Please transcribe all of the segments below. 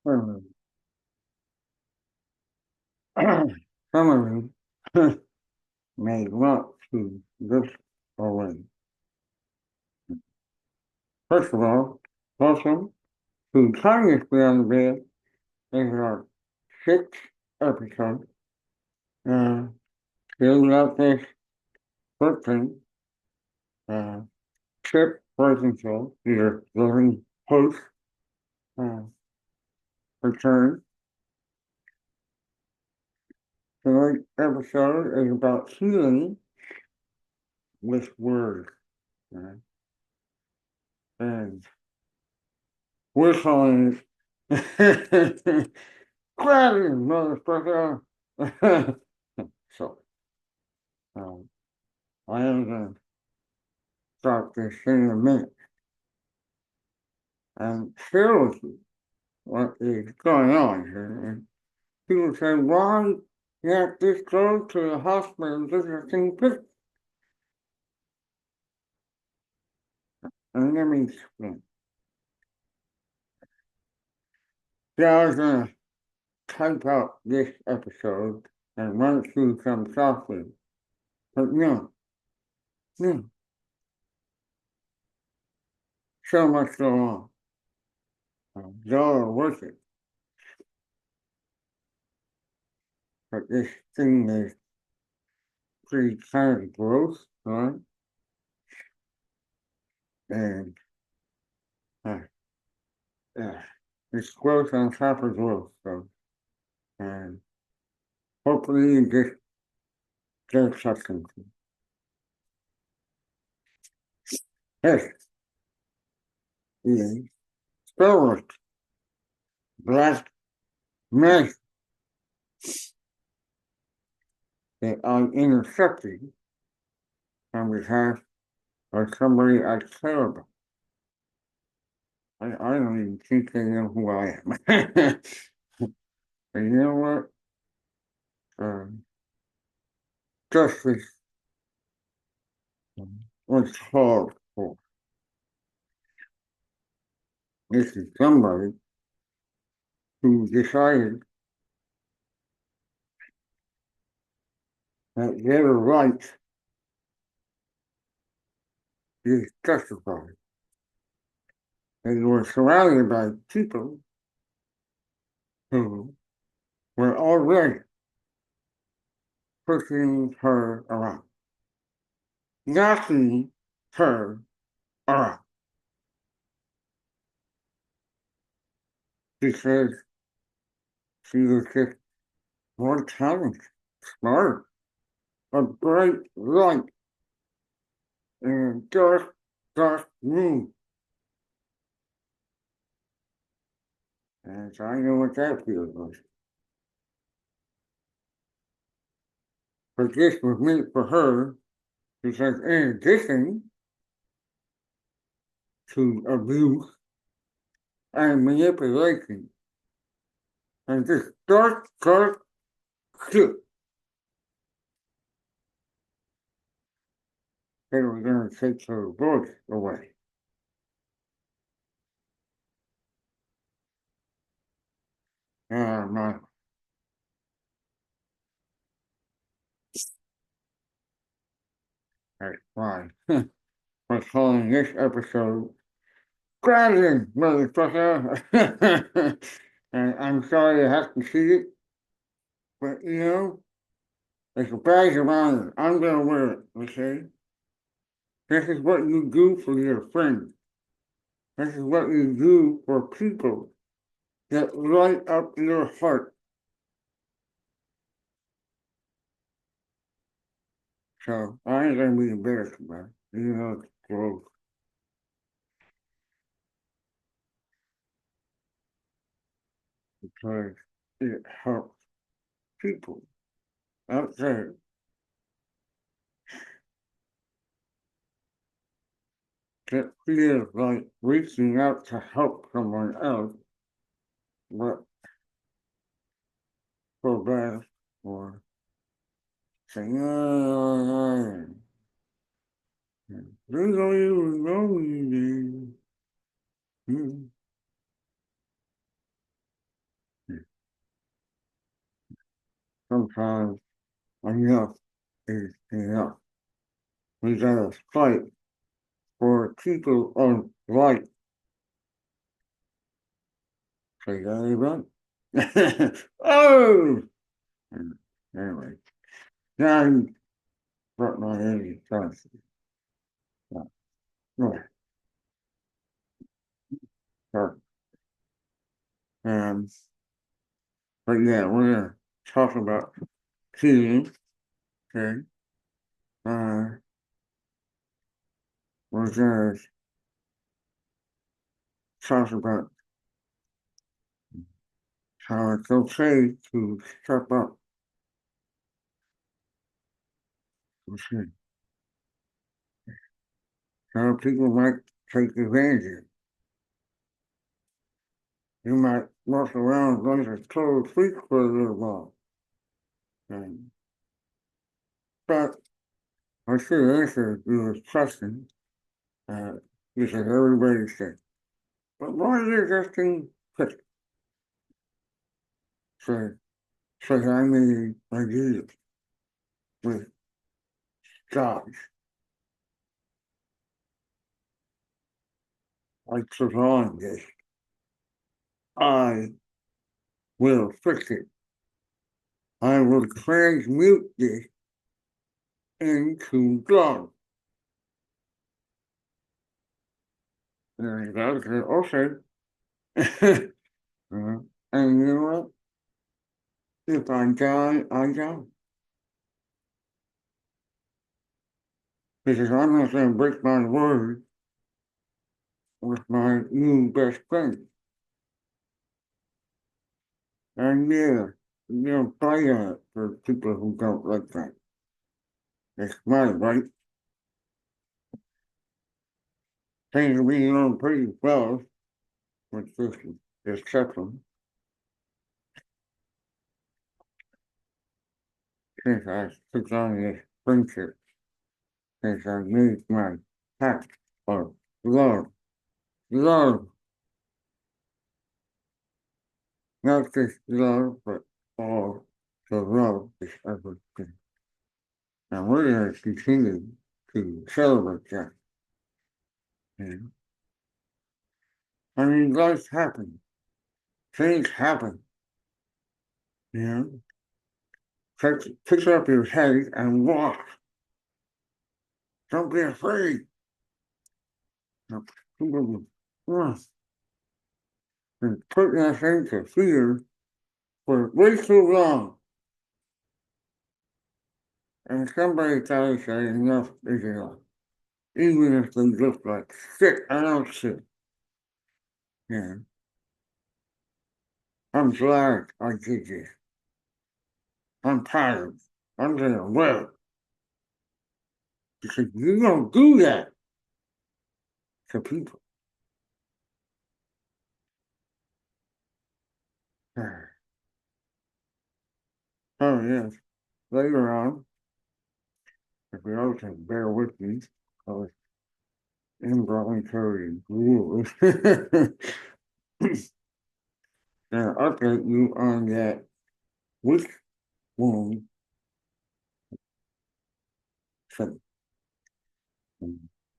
Um, some of you may want to this already. First of all, welcome to Kindness Beyond the Bed. This is our sixth episode. Uh, Build up this 13 uh, trip version show. Your loving host uh, return. Tonight's episode is about healing with words. Uh, and we're calling it Gravity, motherfucker. So, um, I am going to start this in a minute and share with you what is going on here. And people say, why you have to go to the hospital visiting pictures? And let me explain. Yeah, I was going to type out this episode and run it through some software. But no, so much go on. Y'all are worth it. But this thing is pretty kind of gross, right? And uh, uh, it's gross on top of gross. So, and hopefully you get accustomed to it. Yes, yeah. Spell black men that I intercepted on behalf of somebody I care about. I don't even think they know who I am. But you know what? Justice was called for. This is somebody who decided that their right is justified. They were surrounded by people who were already pushing her around, knocking her around. Because she was just more talented, smart, a bright light in a dark, dark room. And so I know what that feels like. But this was meant for her because in addition to abuse and manipulation and this dark, dark shit, they were going to take her voice away. My, that's why we're calling this episode Dragon, motherfucker. And I'm sorry you have to see it, but it's a badge of honor. I'm gonna wear it, okay? This is what you do for your friends. This is what you do for people that light up your heart. So I ain't gonna be embarrassed about it. It's gross. Because it helps people out there that feel like reaching out to help someone else, but feel bad or saying, they don't even know you. sometimes enough is enough. We gotta fight for people of light. Say that again. Oh! Anyway, now I brought my energy first. Yeah, sure. Um, but yeah, we're gonna talk about healing. Okay. Uh, we're gonna talk about how it's okay to step up. Okay. How people might take advantage of it. You might walk around with a closed feet for a little while. And, but I should answer your question, uh, because everybody said, but why are you asking questions? So, so I mean, ideas with jobs, like surviving this. I will fix it. I will transmute this into God. And God said, okay. And you know what? If I die, I die. Because I'm not going to break my word with my new best friend. And yeah, play on it for people who don't like that. It's my right. Things are being on pretty well with this exception since I took on this friendship, since I made my pact of love. Love, not just love, but all the love is everything. And we're going to continue to celebrate that. You I mean, life happens. Things happen. You know, pick up your head and walk. Don't be afraid. You People been putting us into fear for way too long. And somebody tells you enough is enough. Even if they look like shit, I don't shit. Yeah. I'm glad I did this. I'm tired. I'm gonna wear because you don't do that to people. Oh yes. Later on, if you all can bear with me, I was involuntary rule. And update you on that which wound some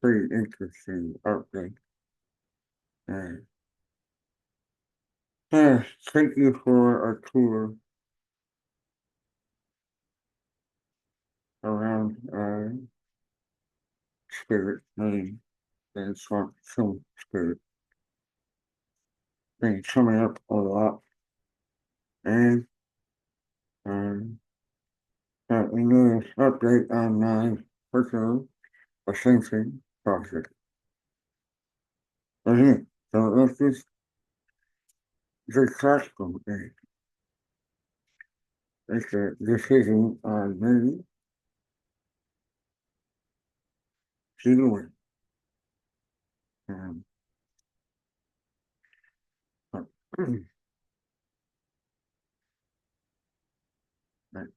pretty interesting update. And thank you for a tour around spirit, and some spirit things coming up a lot. And um, another update on my personal ascension process. Okay, so let's just get classical. It's a decision I made to do it. Um, but, but,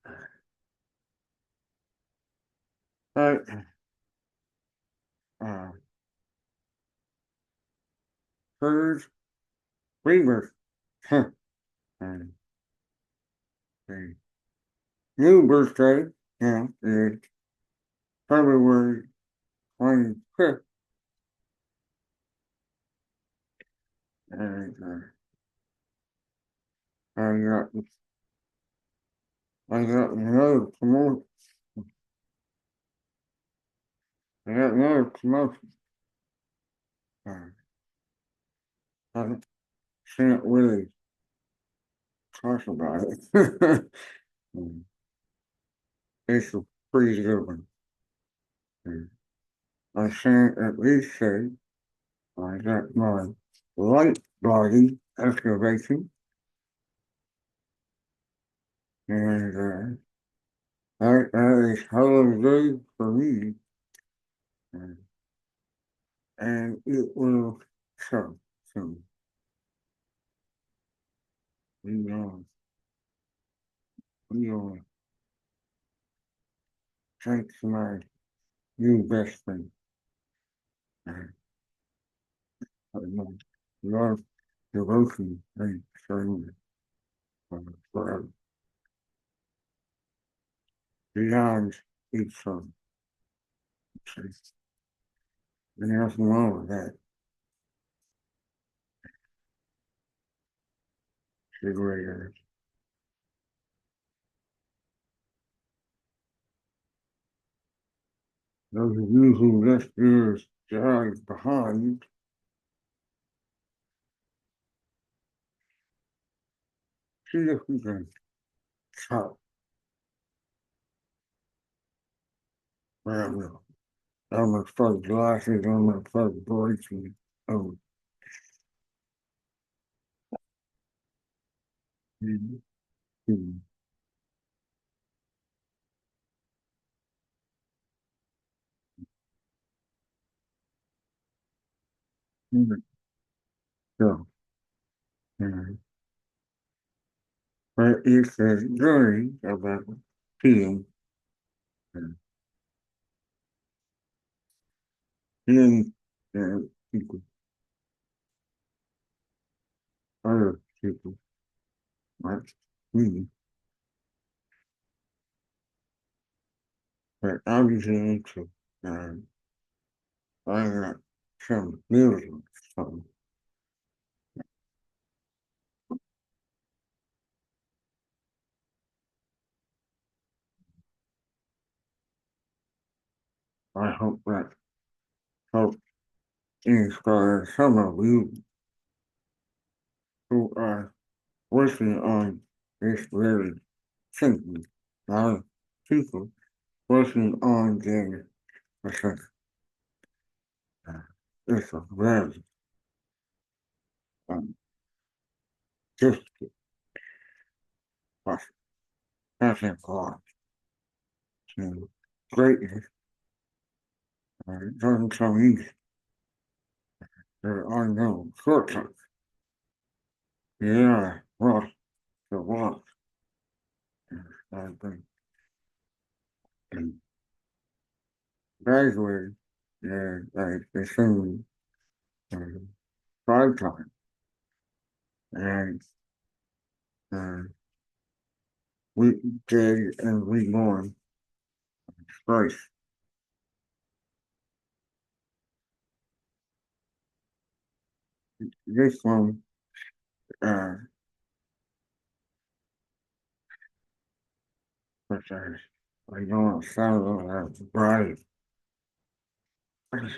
uh, first, rebirth. Huh. And, new birthday, is February 25th, and I got I got another promotion. I got another promotion. Uh, I can't really talk about it. Mm, it's a pretty good one. Mm, I can't at least say I got my light body excavation, and that is holiday for me, uh, and it will show. So we are we are thanks to my new best friend. Uh, my love, devotion, and service for beyond each other. There's nothing wrong with that. Cigarette. Those of you who left your jobs behind, see if you can stop around on my front glasses, on my front voice, and oh, mm, mm, mm, so, uh, but it's a journey about healing, uh, healing people, other people, like me, but obviously to uh, find out some music, so I hope that helps inspire some of you who are working on this very thing. A lot of people working on their research. Uh, it's a very um, difficult process. Passing on to greatness doesn't come easy. There are no shortcuts. Yeah, well, the walk has been graduated like the same uh, 5 times. And uh, we did and reborn twice. This one, uh, which I don't sound as bright. It's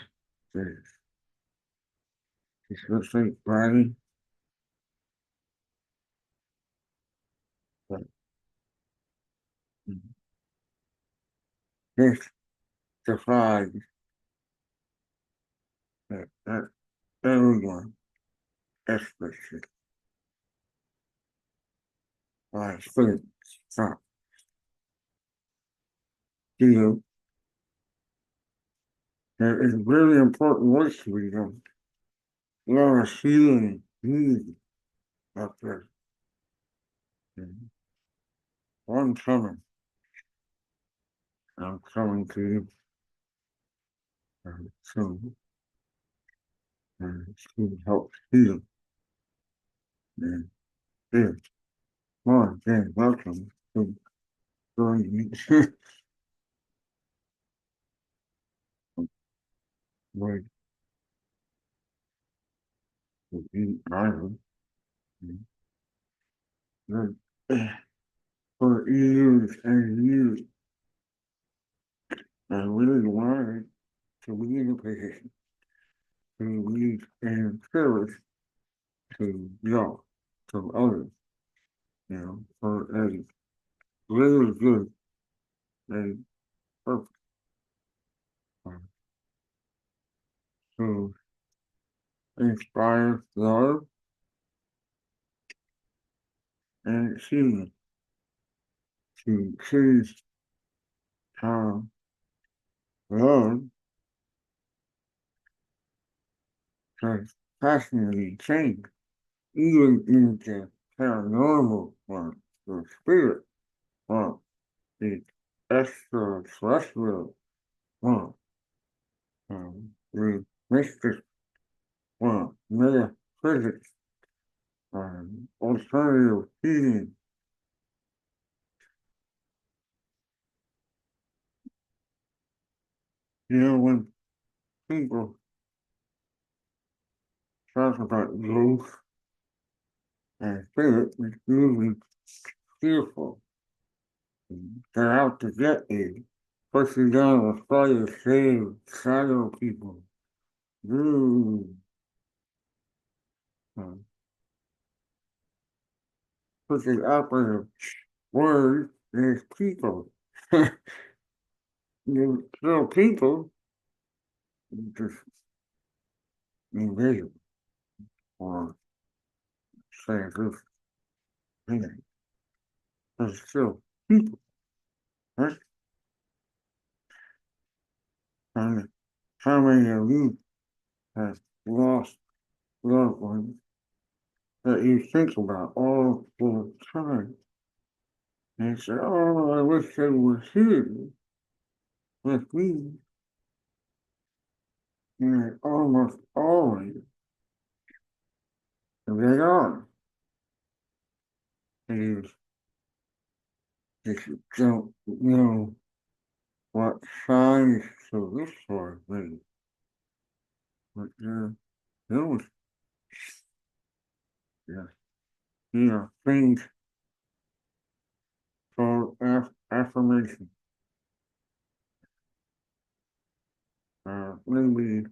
supposed to be bright, but this defies that everyone expects it. I think so. You know, there is really important work to be done. A lot of healing needed up there. And I'm coming. I'm coming to you soon. And to help heal. And here, more again, welcome to going with the Bible. That for years and years, I really wanted to be in a position to lead and service to y'all, to others, for a really good and purpose. uh, To inspire love and healing, to choose how love has passionately changed, even in the paranormal one, the spirit one, the extraterrestrial one, the mystic one, metaphysics, alternative healing. When people talk about ghosts and spirits, it's usually fearful. They're out to get you. Pushing down a fire, save shadow people. Ooh. Uh, Put the operative word is people. You tell people, just invisible or say this thing. But still people, right? And how many of you have lost loved ones that you think about all the time? And say, oh, I wish they were here with me. And almost always they are. And if you don't know what signs to look for, then what you're doing, yeah, things called affirmation, maybe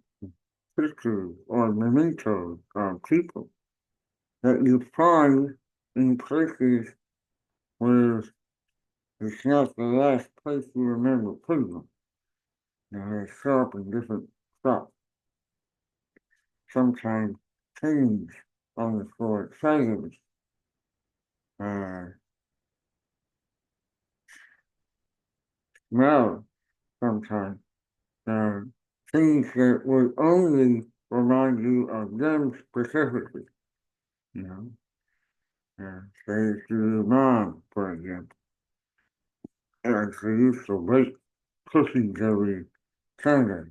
pictures or mementos of people that you find in places where it's not the last place you remember putting them. They show up in different spots, sometimes change on the floor, silence, uh, smell sometimes, uh, things that would only remind you of them specifically, you know. Say to your mom, for example, and she used to bake cookies every Sunday,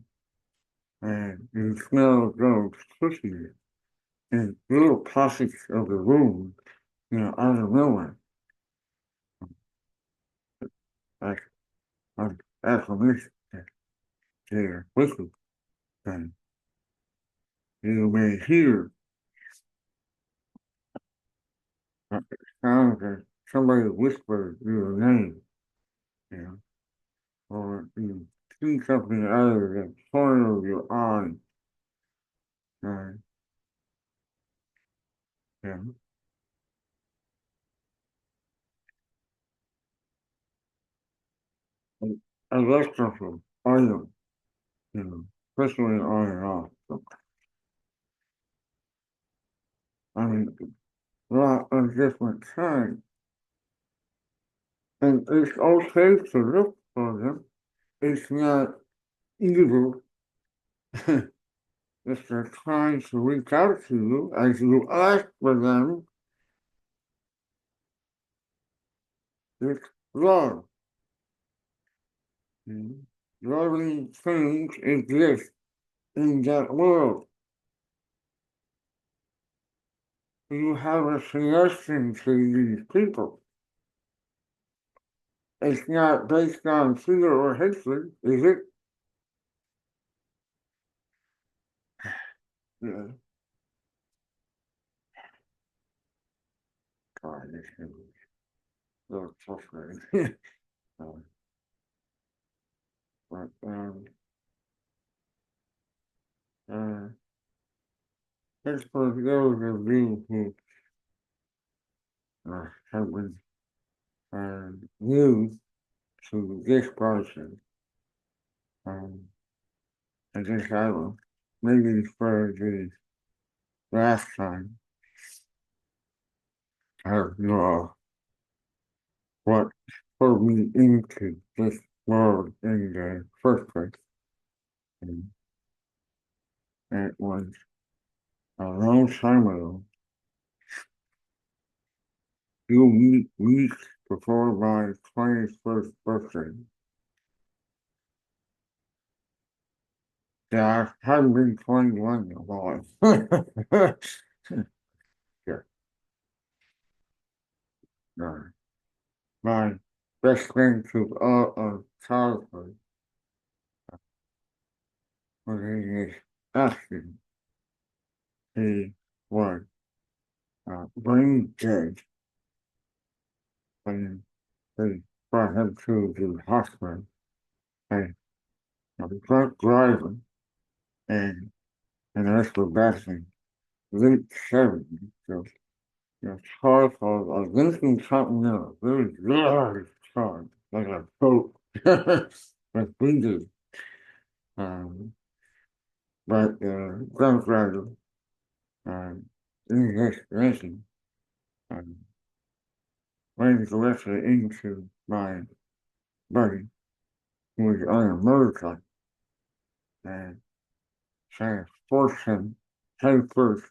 and you smell those cookies in little pockets of the room, out of nowhere. Like, affirmation there with you. And you may hear sounds that somebody whispered your name, you know, or you see something out of the corner of your eye, and, you know, and that's something item, especially on and off. So, I mean, a lot of different kinds. And it's okay to look for them. It's not evil. If they're trying to reach out to you as you ask for them, it's love. Loving things exist in that world. You have a suggestion to these people. It's not based on fear or hatred, is it? Yeah. God, this is a little frustrating. uh, but uh, it's for those of you who have been new to this person, um, I guess I will maybe for the last time have know what put me into this world in the first place. And it was a long time ago, few weeks before my 21st birthday. Yeah, I haven't been 21 in a while. Yeah, no. My best friend to all of childhood was in his accident. He was brain dead when they brought him to the hospital. And I was drunk driving, and the rest were back in late 70s. So, childhood, I was listening to something else. It was very fun, like a boat with windows. Um, but drunk driving, um, in the destination, um, ran directly into my buddy who was on a motorcycle and trying to force him head first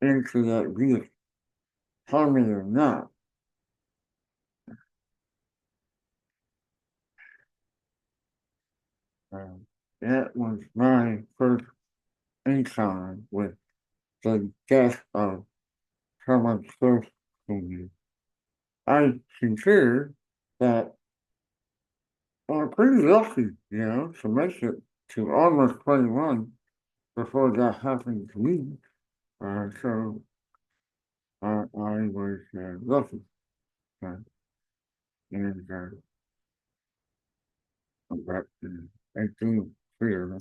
into that vehicle. Tell me or not, um, that was my first encounter with the death of someone close to me. I consider that I'm pretty lucky, to make it to almost 21 before that happened to me. So I was lucky. Uh, and but I do feel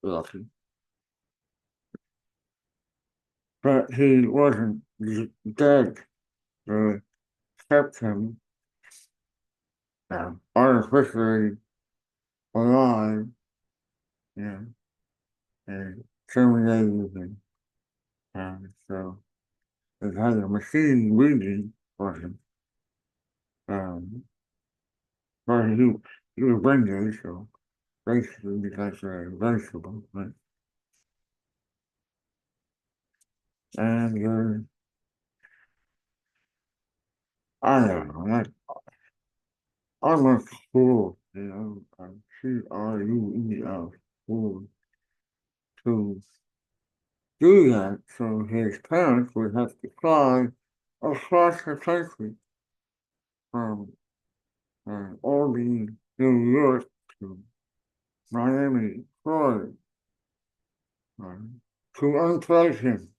lucky. But he wasn't dead. They kept him artificially alive, you know, and terminated him. So they had a machine breathing for him. Um, but he was brain so basically because vegetable. Right? And I don't know, like almost cool, CRUEL, cool to do that. So his parents would have to fly across the country from Albany, New York to Miami, Florida, um, to unplug him.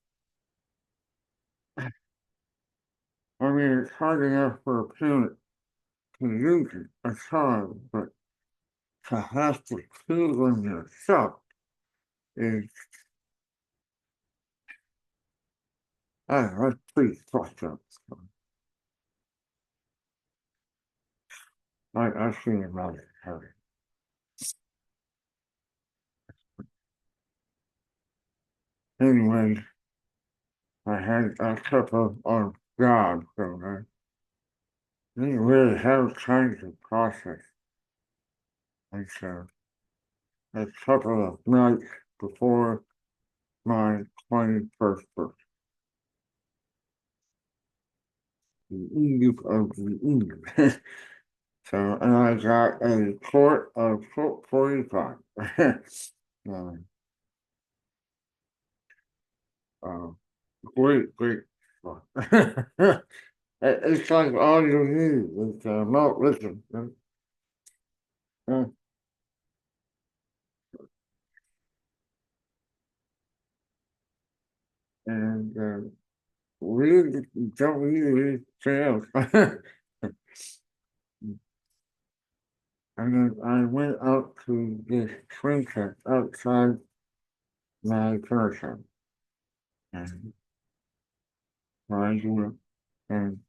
I mean, it's hard enough for a parent to use it, a child, but to have to kill them yourself is, that's pretty fucked up. So I see about it. Anyway, I had a couple of jobs, so I didn't really have time to process. And so a couple of nights before my 21st birthday, the eve of the eve. So, and I got a quart of 45. um, uh, great fun. It's like all you need is malt liquor. Uh, and we don't need anything else. And then I went out to this swing set outside my parasite. And I do it. And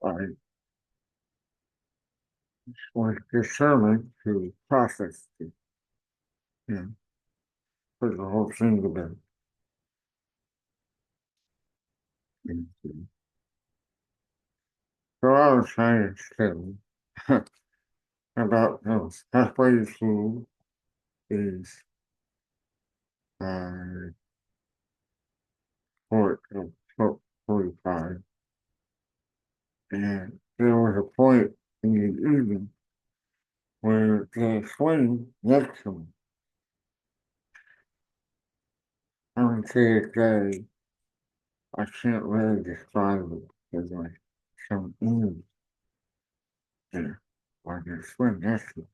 I was determined to process it, you know, put the whole thing to bed. And so I was trying to tell about halfway through is uh, port of 45. And there was a point in the evening where the swing next to me, I would say that I can't really describe it because like some image there, like a swing next to me.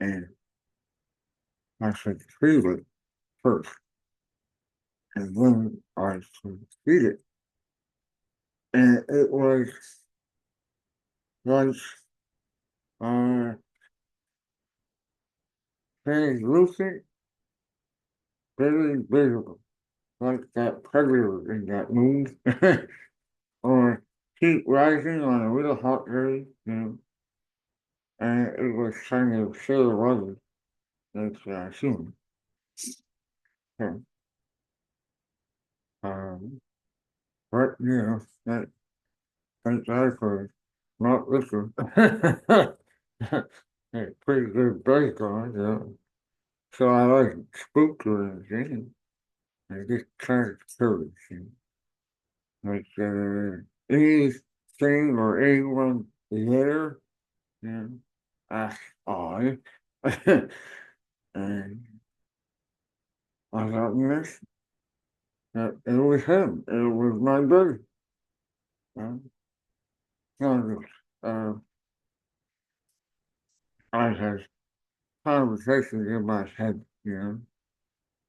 And I should feel it first, and then I should eat it. And it was like uh, translucent, very visible, like that predator in that movie, or heat rising on a real hot day, you know, and it was kind of silhouetted, that's human. So, um, but, you know, that's for not liquor. A pretty good background, you know. So I wasn't spooked or anything. I just kind of curious, you know. Like, anything or anyone there, you know, asked I. And I got this. It was him. It was my brother. Kind of, I had conversations in my head, you know,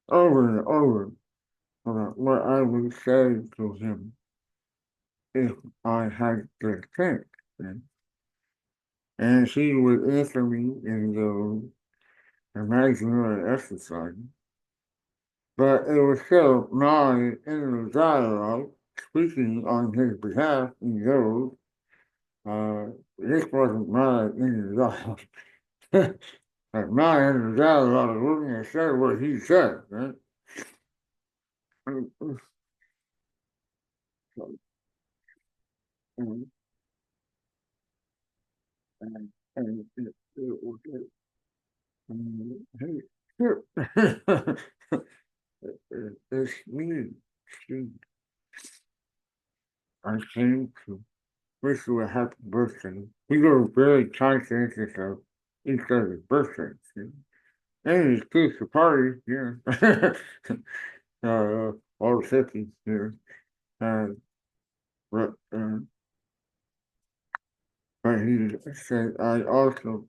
over and over about what I would say to him if I had the chance. And he would answer me in the imaginary exercise. But it was still my inner dialogue speaking on his behalf in those. This wasn't my inner dialogue. Like my inner dialogue wouldn't have said what he said, right? And, and, and it was hey, sure. It's me. She, I came to wish you a happy birthday. We were very conscientious of each other's birthdays. You know? And it's good to party, yeah. All the 50s here. Uh, but, uh, but he said, I also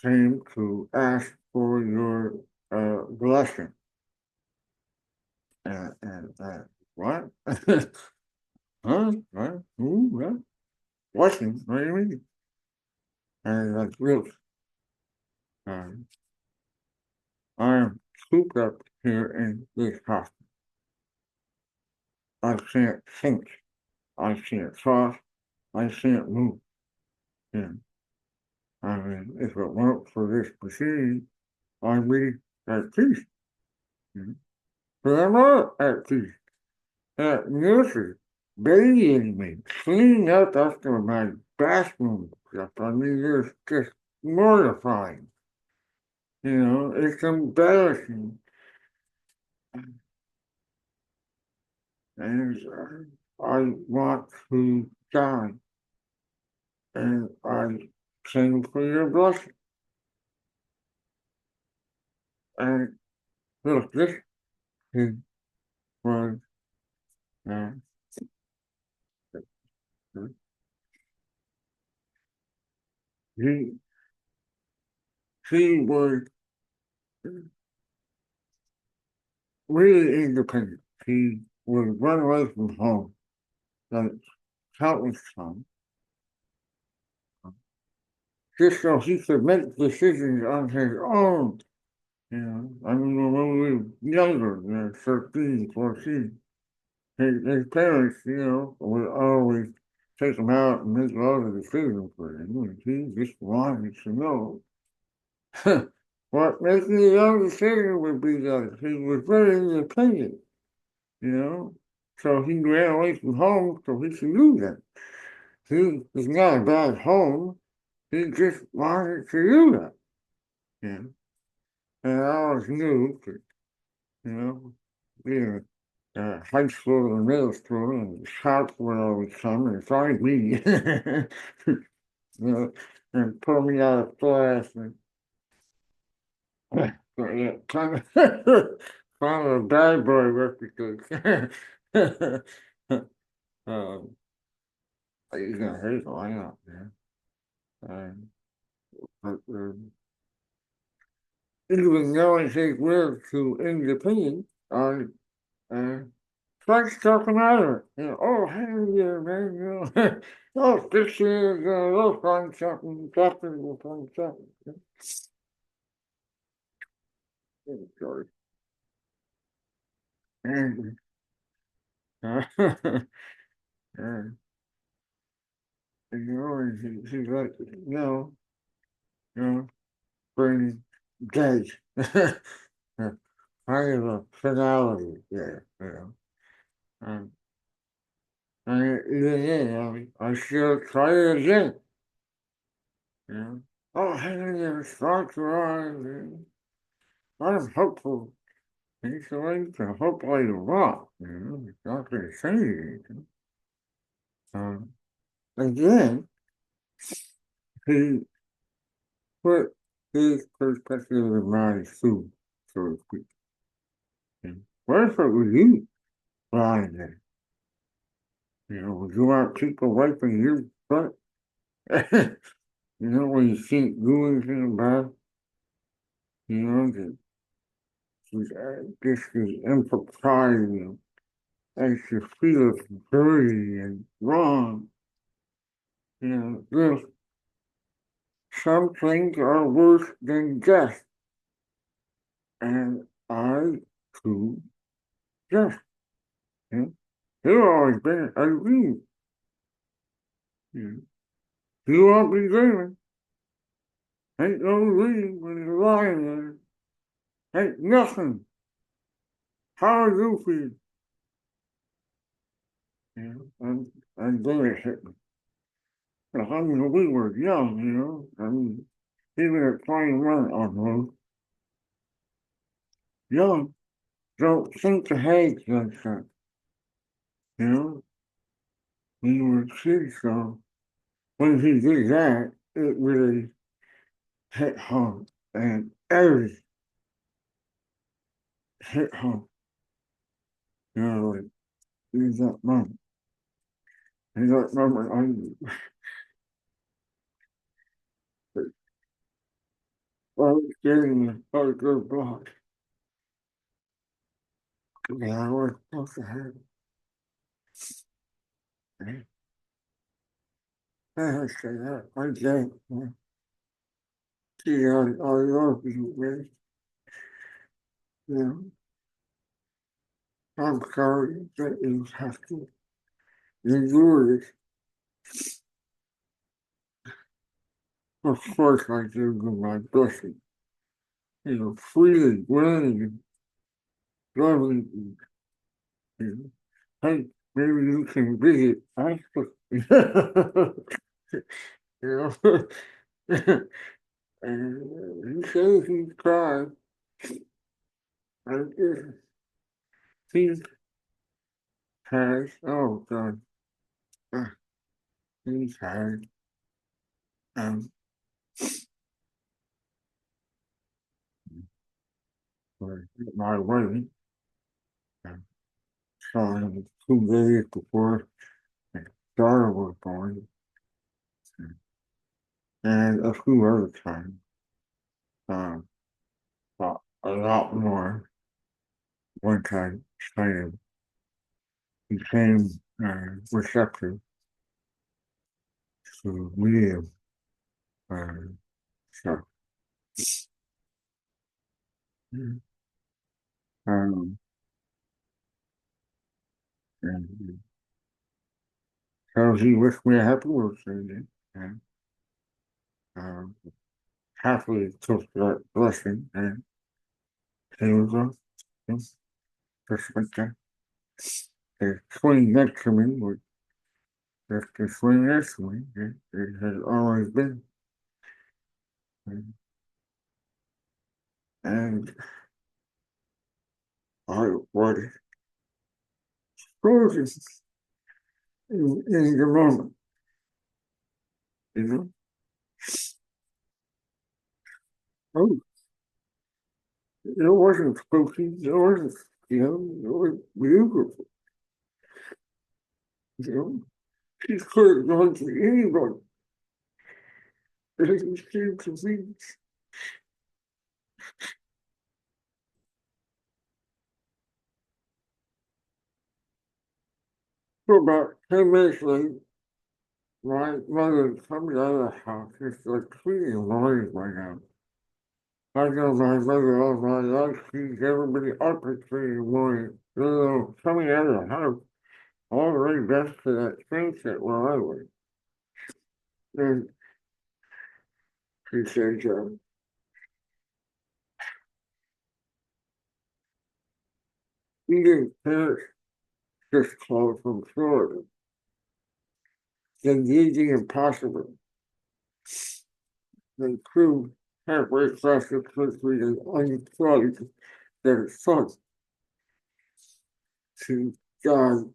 came to ask for your blessing. And what? Huh? What? Who? What? Blessing? What do you mean? And like, look, um, I'm cooped up here in this hospital. I can't think. I can't talk. I can't move. Yeah. I mean, if it weren't for this machine, I'd be at peace. Yeah. But I'm not at peace. That nurses bathing me, cleaning up after my bathroom stuff. I mean, it's just mortifying. You know, it's embarrassing. And I want to die. And I came for your blessing. And look, this is was uh, he he was really independent. He would run away from home like countless times, just so he could make decisions on his own. You know, I mean, when we were younger, 13, 14, his parents, would always take him out and make all the decisions for him. And he just wanted to know what making the young decision would be like. He was very independent, you know. So he ran away from home so he could do that. He was not a bad home. He just wanted to do that. Yeah. And I always knew that, being high school and middle school, and shots would always come and find me, and pull me out of class and so, yeah, kind of a bad boy reputation. um, you can hate why not, man. Um, but even though I take words to independent, I uh, try to talk him out of it. Oh, hey, yeah, man, oh, 6 years, we'll find something, we'll find something. Oh, sorry. And, and, he's like, no, brain dead. I have a finality there, And, even then, I still try it again, you know. Oh, hey, yeah, start to rise. I'm hopeful. He's going to hope like a rock, He's not going to say anything. Um, again, he put his perspective of mind too, so to speak. What if it was you lying there? Would you want people wiping your butt? When you think doing something bad, that just the impropriety makes you feel dirty and wrong. There's some things are worse than death, and I too death. You know? You've always been a dream. You you won't be dreaming. Ain't no dream when you're lying there. Ain't nothing. How do you feel? And then it hit me. I mean, we were young, I mean, even at 21 almost, young, don't think ahead like that, you know? We were kids, so when he did that, it really hit home. And every hit home, like, in that moment. In that moment, I was getting a good block. Yeah, I was supposed to have it. I said that. I did. See, I love you, man. You know, I'm sorry that you have to endure this. Of course, I give you my blessing. Freely, willing, loving. Hey, maybe you can visit. You know, and he says he cried. And he has, oh God, uh, he's had um, for my wedding. saw him 2 days before his daughter was born, and a few other times. Um, but a lot more once I started became receptive to media stuff. Um, and so he wished me a happy birthday, and um, happily took that blessing, and he was just like that. The swing next to me was just the swing next to me. It has always been. And I was frozen in the moment, you know? Oh, it wasn't spooky, it wasn't, it was beautiful, you know? She could have gone to anybody. It seemed to be for about 10 minutes later. My mother coming out of the house, it's like 3 in the morning right now. I know my mother all my life, she's everybody up at 3 in the morning. You know, coming out of the house, all the way back to that sunset where I was. And she said, eating parents just called from Florida. Then eating impossible. Then crew halfway across the country and unplugged their son to God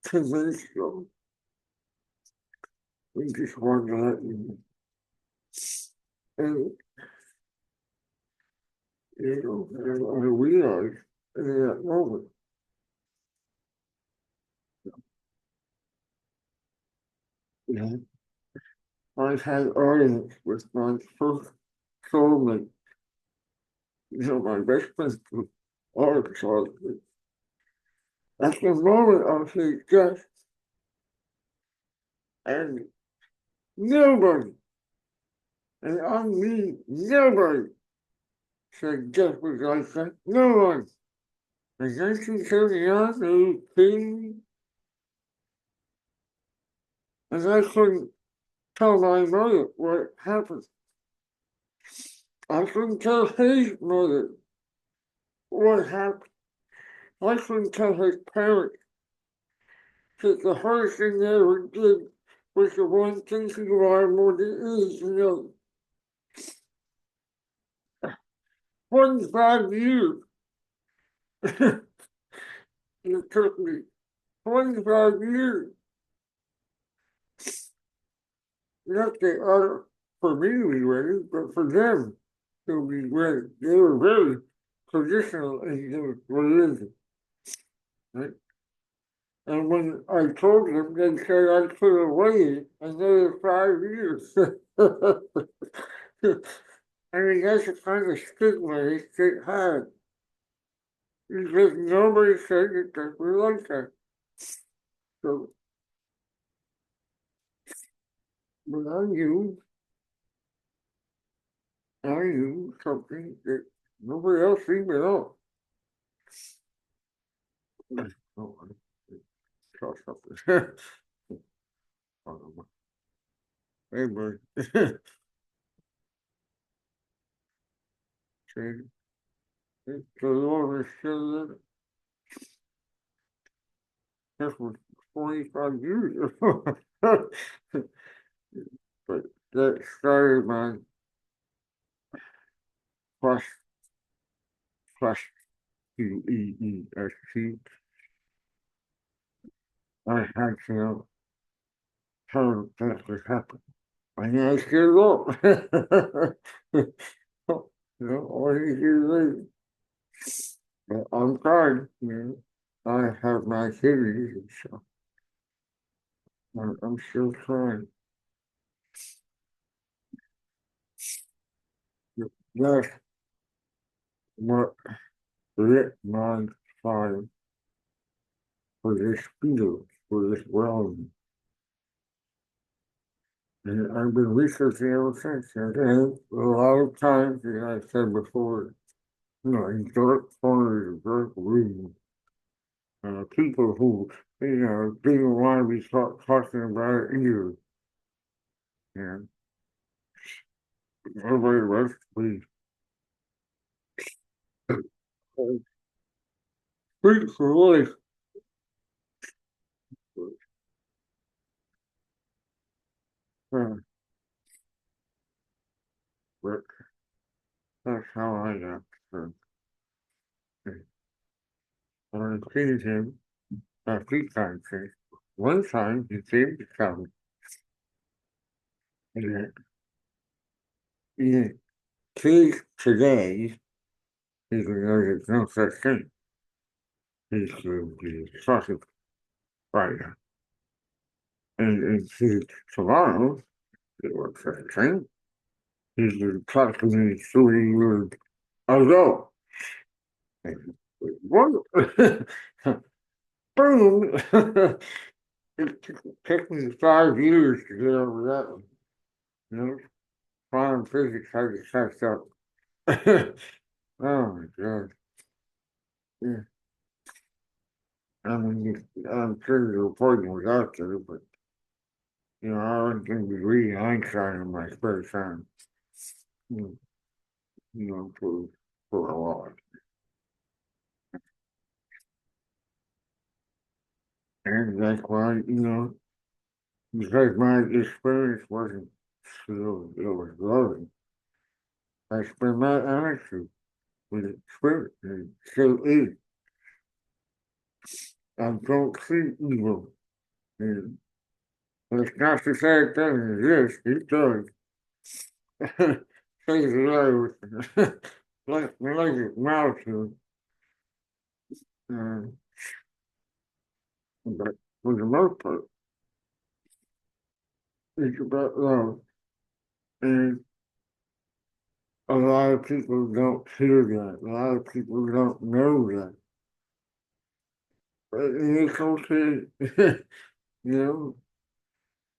2 minutes ago. We just wanted to let you know. And, and I realized in that moment, you know, I had audience with my first soulmate, my best friend from Arkansas. At the moment I said yes, and nobody, and I mean nobody, said yes was like that. No one. In 1979, they were kidding, and I couldn't tell my mother what happened. I couldn't tell his mother what happened. I couldn't tell his parents that the hardest thing they ever did was the one thing to go on more than anything else. 25 years it took me. 25 years. Not the other for me to be ready, but for them to be ready. They were very traditional in their religion. Right? And when I told them, they said I could have waited another 5 years. I mean, that's the kind of stigma they still had. Because nobody said that they were like that. So, but I knew something that nobody else seemed to know. Oh, I saw something. Hey, buddy. Say, the Lord is still in it. This was 25 years ago. But that started my plus plus QEEST. I had to know how that could happen. And I still don't. All you do is, but I'm trying, I have my theories, so I'm still trying. That's what lit my fire for this field, for this realm. And I've been researching ever since. And a lot of times, as I said before, in dark corners, dark rooms, people who, didn't want to be talking about it either. And everybody rest, please. Speak for life. Uh, but that's how I got. So, I've seen him a few times. One time he came to come, and he came today. He said, "No, there's no such thing. He's the sausage writer." And he tomorrow, it was such a thing. He's talked to me 3 years ago. And what? Boom! It took me 5 years to get over that one. You know, quantum physics had to catch up. Oh my God. Yeah. I mean, I'm sure the reporting was out there, but I wasn't going to be reading Einstein in my spare time. You for a while. And that's why, because my experience wasn't still, it was growing. I spent my energy with experience, and still is. I don't see evil. And it's not to say it doesn't exist, it does. Things are like a mountain. Uh, but for the most part, it's about love. And a lot of people don't hear that. A lot of people don't know that. But it's okay, know,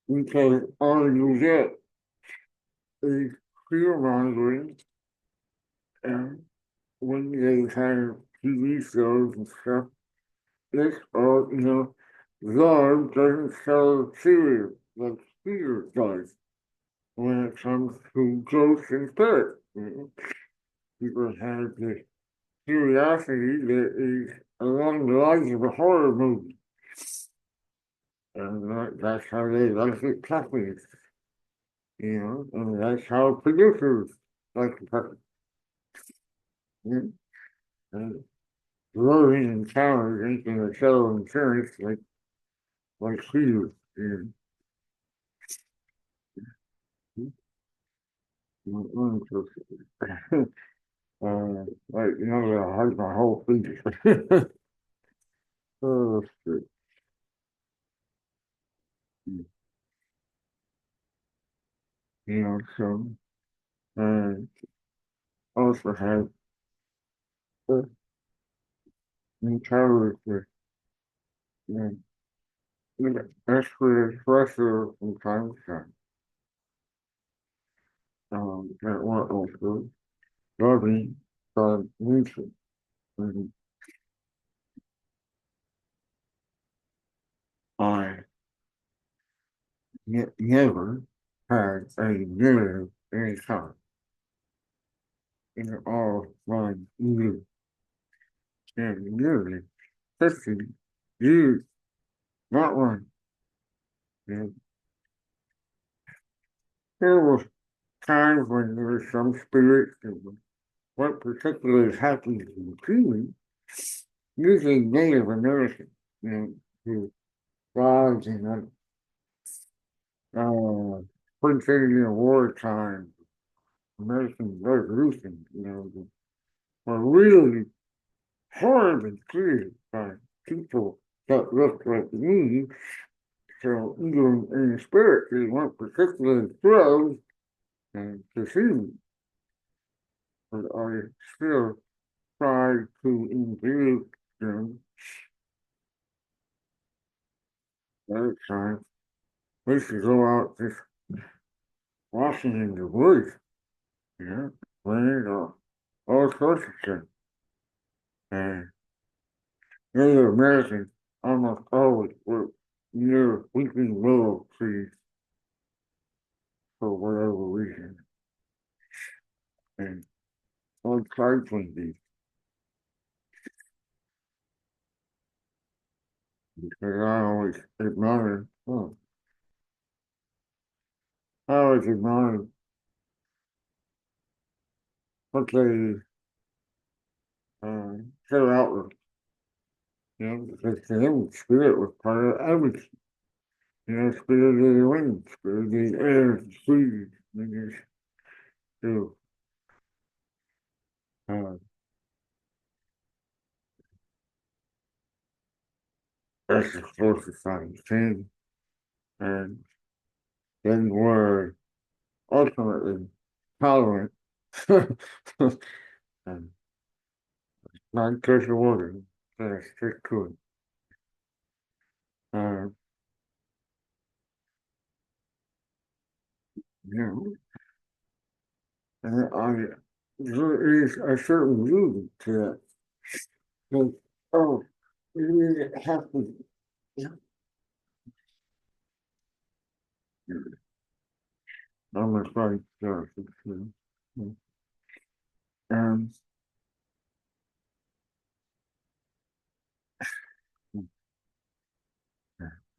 because all you get is fear mongering. And when they have TV shows and stuff, it's all, love doesn't sell fear like fear does when it comes to ghosts and spirits. People have this curiosity that is along the lines of a horror movie. And that's how they like it puppies, and that's how producers like to puppy. And growing and towers ain't gonna sell insurance like Sears. And like, I hurt my whole feet. Oh, shit. So, uh, also have uh, towers with, uh, extra pressure from time to time. That one also loving by nature. And I never had a negative anytime in all my years. And nearly 50 years, not one. And there were times when there was some spirits that weren't particularly happy to see me, usually Native American, who died in Prince Indian wartime, American Revolution, were really horribly treated by people that look like me. So even in the spirit, they weren't particularly thrilled and to see me. But I still tried to engage them every time. We used to go out just walking in the woods, playing all sorts of things. And Native Americans almost always were near weeping willow trees for whatever reason. And all tribes would be, because I always admired, I always admired what they set out with, because to them, spirit was part of everything. Spirit of the wind, spirit of the air, the trees, and just, so, uh, that's the closest I can. And then we're ultimately tolerant and not touch the water. That's just good. Uh, you know, and there is a certain beauty to that. Like, oh, you have to, I'm afraid, and,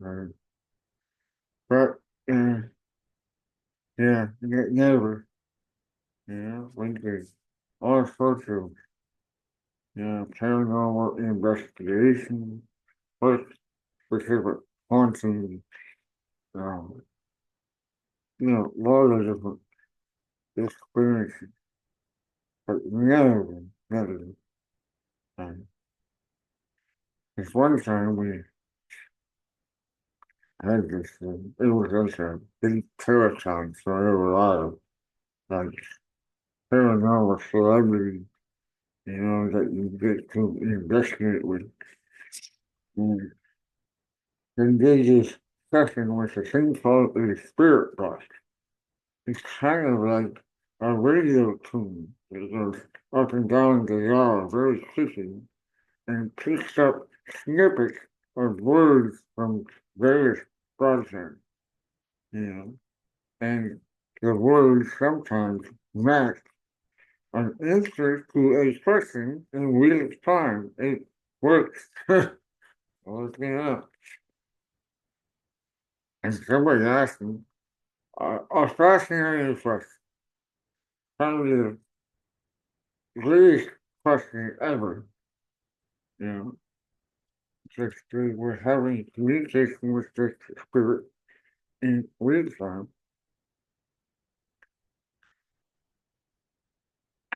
uh, but, uh, yeah, never, like there's all sorts of, paranormal investigation, what specific haunting, um, a lot of different experiences, but never. Um, this one time we had this, it was like a big telethon, so there were a lot of like paranormal celebrities, that you get to investigate with. And then did this session with a thing called a spirit box. It's kind of like a radio tune. It goes up and down the dial very quickly and picks up snippets of words from various broadcasts, you know, and the words sometimes match an answer to a question in real time. It works. Look it up. And somebody asked me a fascinating question, probably the greatest question ever, you know. Just we were having communication with the spirit in real time.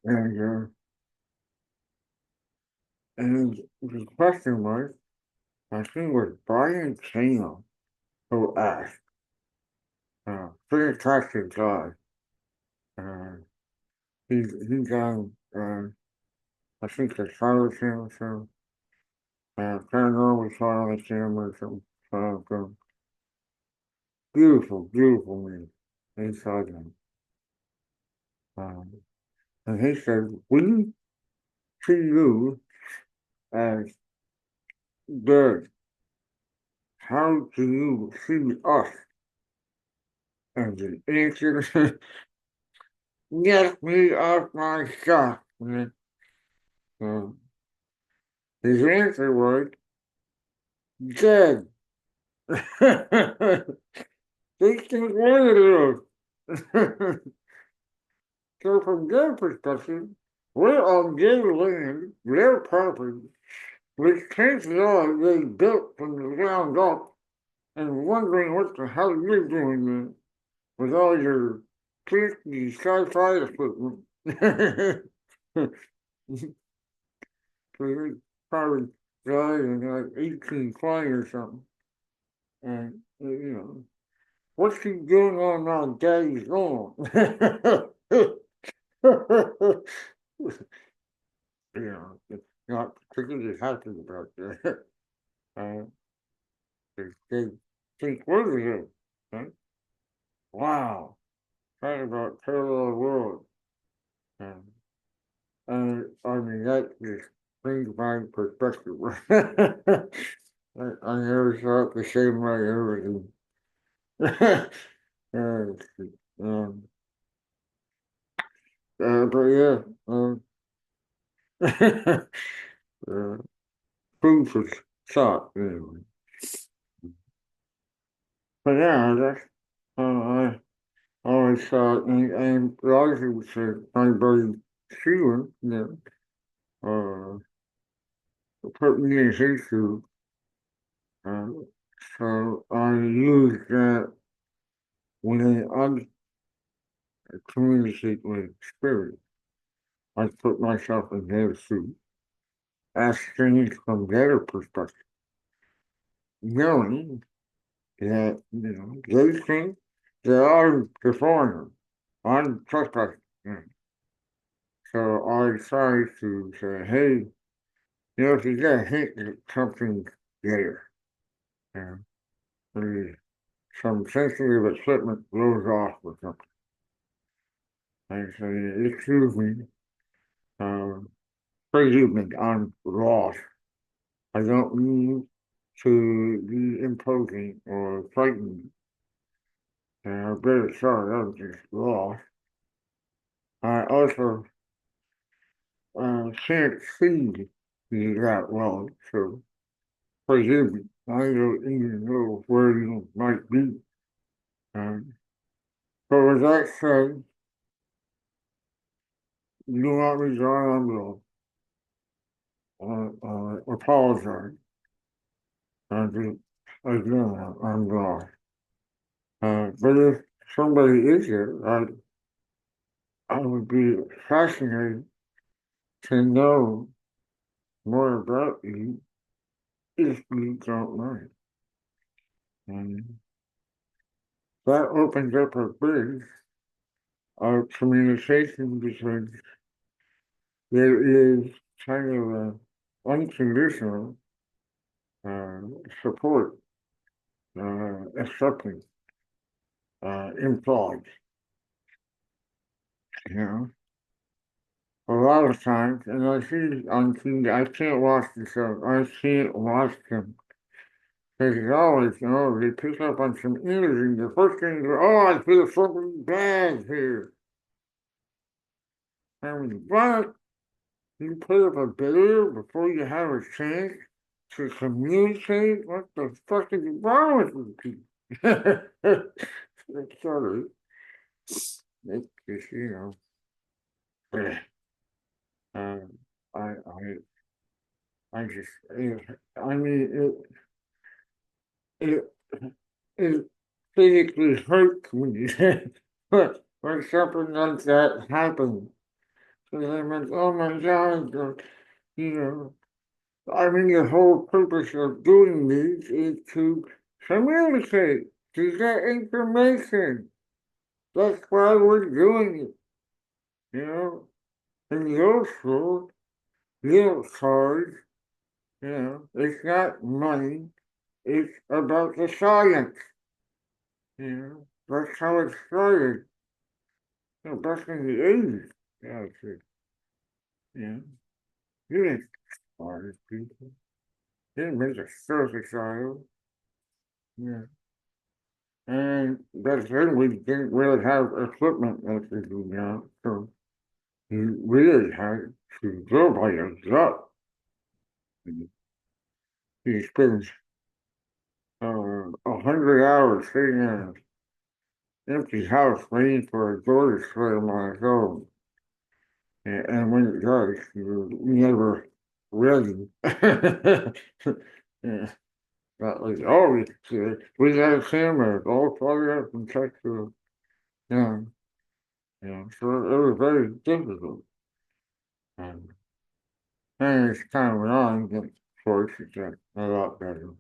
And and the question was, I think it was Brian Chino who asked, fantastic guy. Uh, he's on, I think the Science Channel, so, Paranormal Science Channel or something. Beautiful, beautiful man. Inside him. Um, and he said, we see you as good. How do you see us? And the answer, get me off my shot. So his answer was, dead. They think one of those. So from their perspective, we're on their land, their property, which chances are they built from the ground up, and wondering what the hell you're doing there with all your tricky sci-fi equipment. So they probably driving like 1820 or something. And, what's he doing on my daddy's lawn? It's not particularly happy about that. Uh, they think, what is it? Huh? Wow, talk about parallel world. Um, I mean, that just brings my perspective. I never saw it the same way ever. Um, but yeah, uh, food for thought, anyway. But yeah, that's I always thought, and largely with my buddy Sheila, put me in his shoes. Uh, so I use that when I communicate with spirit. I put myself in their shoes, ask things from their perspective, knowing that, they think they are the foreigner. I'm trespassing. So I try to say, hey, if you get a hint that something's there, uh, maybe some sensitive equipment blows off or something. I say, excuse me, uh, forgive me, I'm lost. I don't mean to be imposing or frightening. I'm very sorry, I'm just lost. I also can't see you that well, so forgive me. I don't even know where you might be. Um, but with that said, you do not resign on apologize. I just, again, I'm lost. But if somebody is here, I would be fascinated to know more about you if you don't mind. And that opens up a bridge of communication because there is kind of a unconditional uh, support, acceptance implied. You know, a lot of times, and I see on TV, I can't watch the show. I can't watch them. Because always, they pick up on some energy. The first thing is, oh, I feel something bad here. I mean, what? You put up a bear before you have a chance to communicate? What the fuck is wrong with you people? It's sort of, it's just, eh, um, I just, I mean, it, it physically hurts me when something like that happens. Because I'm like, oh my God, you know, I mean, the whole purpose of doing these is to communicate, to get information. That's why we're doing it, you know. In your school, you don't charge, it's not money, it's about the science, That's how it started, back in the 80s. Yeah, you know, you didn't charge people. You didn't make a circus child. Yeah. And back then we didn't really have equipment like we do now, so you really had to go by your gut. You spend 100 hours sitting in an empty house waiting for a door to slam on its own. And when it does, you're never ready. Yeah, that was always we had cameras all fired up and checked the, yeah, so it was very difficult. And it's kind of annoying choices that are a lot better.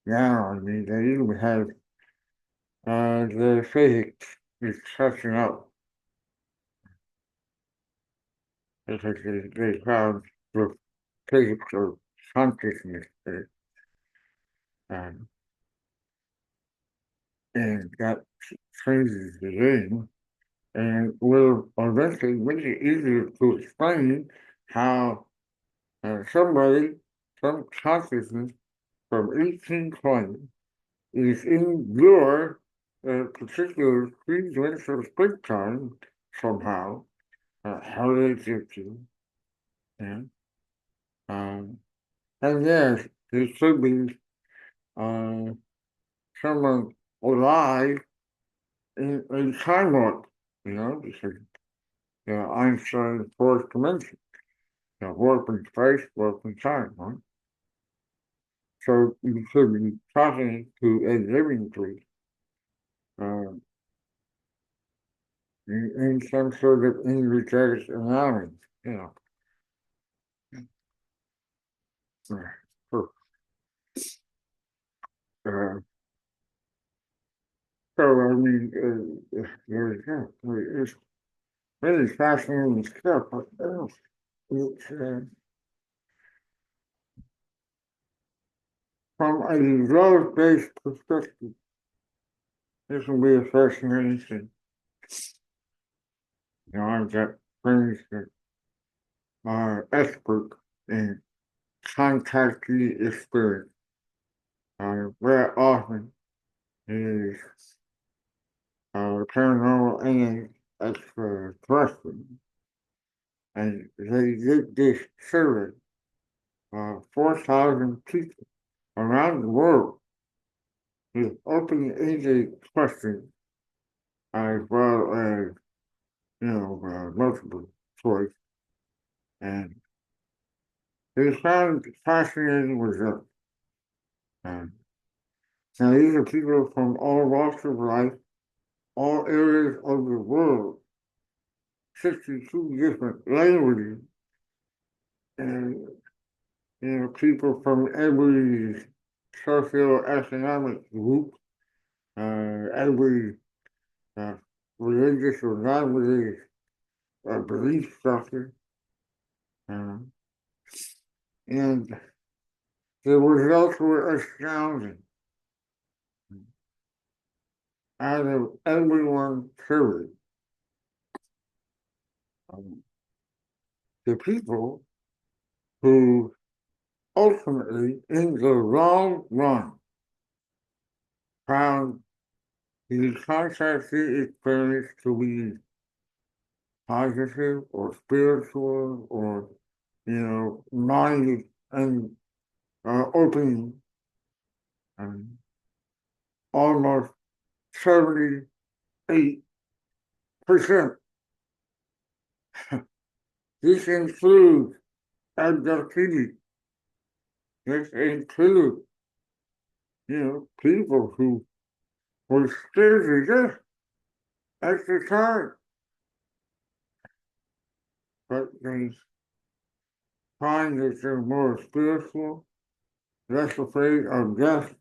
Now, I mean, they even have the physics is catching up because they found the physics of consciousness um, and that changes the game and will eventually make it easier to explain how somebody, some consciousness from 1820 is in your particular three-dimensional space-time somehow, how they get you, and, um, and yes, there should be uh, someone alive in time warp, because Einstein's fourth dimension, warp in space, warp in time, right? So you should be talking to a living tree uh, in some sort of energetic environment, you know. Uh, uh, so, I mean, there you go. It's really fascinating stuff. But, it's, from a love-based perspective, this will be a fascinating thing. I've got friends that are expert in contactee experience. Very often is paranormal and extraterrestrial. And they did this survey, 4,000 people around the world with open-ended questions as well as, multiple choice. And they found fascinating results. Um, Now, these are people from all walks of life, all areas of the world, 62 different languages, and people from every socioeconomic group, every uh, religious or non-religious belief structure, uh, and the results were astounding. Out of everyone surveyed, the people who ultimately, in the long run, found the contact experience to be positive or spiritual or, mind and opening, and almost 78%. This includes abductees. This includes, people who were still exist at the time, but they find that they're more spiritual, less afraid of death,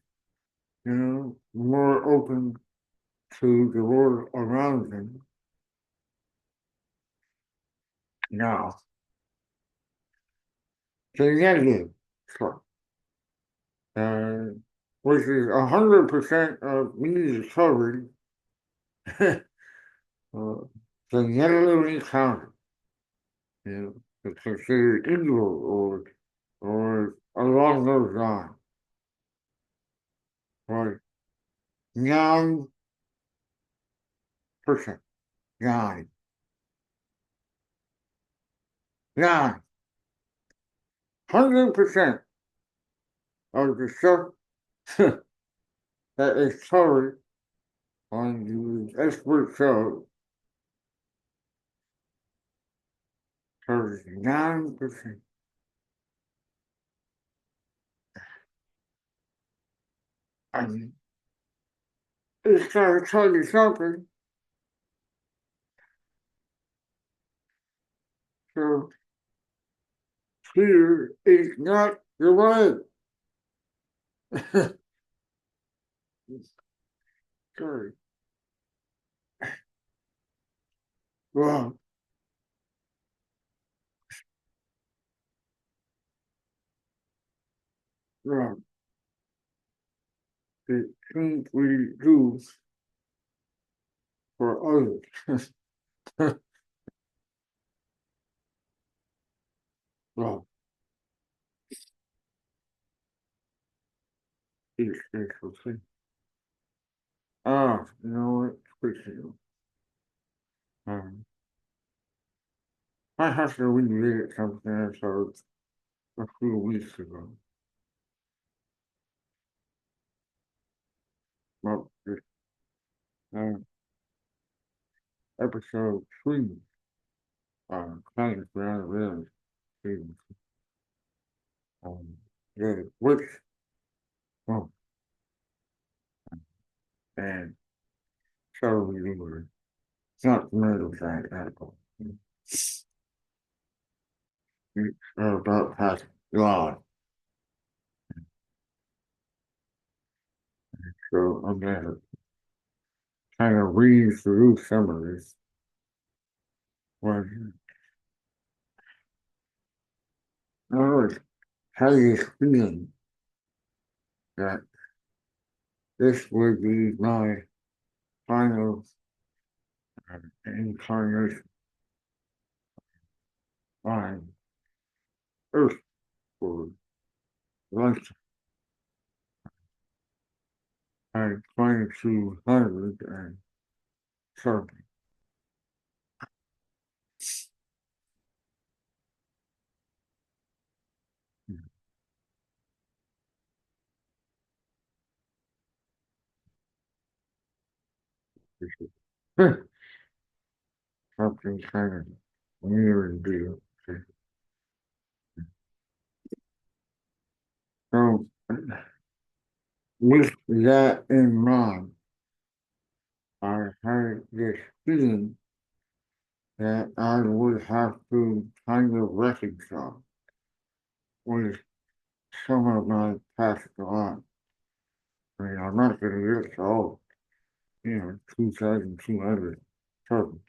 more open to the world around them. Now, the negative stuff, which is 100% of media coverage, the negative encounter, is considered evil or along those lines. Right? 9%. 9. 100% of the stuff that is covered on the expert show covers 9%. I mean, it's trying to tell you something. So fear is not You're right. Sorry. Well, well, the things we do for others. Well, it's okay. Ah, you know what? Quickly. Um, I have to revisit something I saw a few weeks ago. Well, this uh, episode 3, Planet Beyond Reality, season, the which, oh, and so we were not familiar with that at all. It's about past God. So I'm going to kind of read through some of this. When I was having this feeling that this would be my final incarnation on Earth for lunch. I climbed to Harvard and something. Something kind of near and dear. So, with that in mind, I had this feeling that I would have to kind of reconcile with some of my past lives. I mean, I'm not going to get to all, 2,200 total.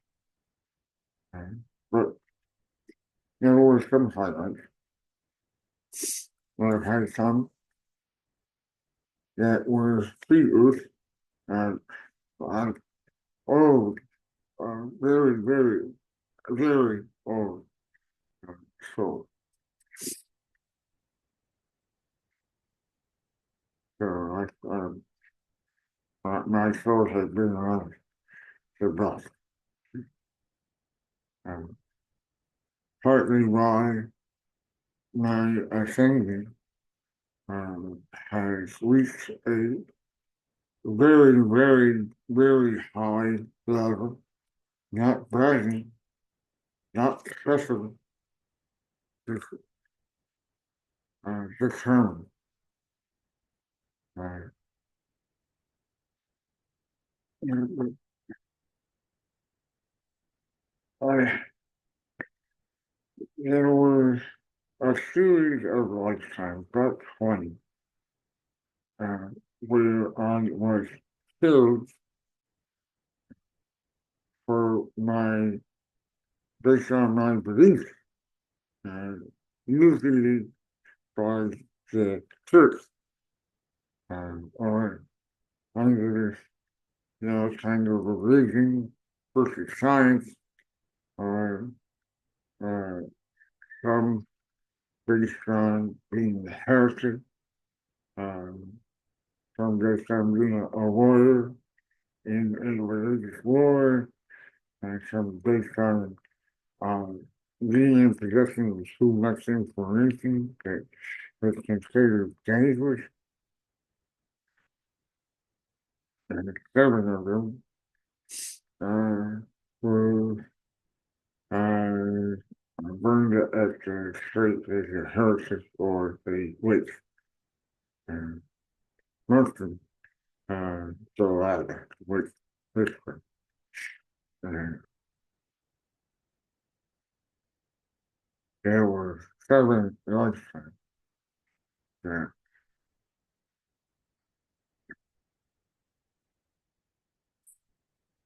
Right? But there were some highlights. I've had some that were features and I'm old, very, very, very old. So, my soul has been around the block. Um, Partly why my ascending has reached a very, very, very high level, not bragging, not special, just determined. Uh, I, there were a series of lifetimes, about 20, uh, where I was killed for my, based on my beliefs, uh, usually by the church, or under, kind of religion versus science, or uh, some based on being inherited, um, some based on being a warrior in a religious war, and some based on being in possession of too much information that was considered dangerous, and 7 of them were burned at the stake as a heretic or a witch. And most of them still out with witchcraft. And there were 7 lifetimes. Yeah.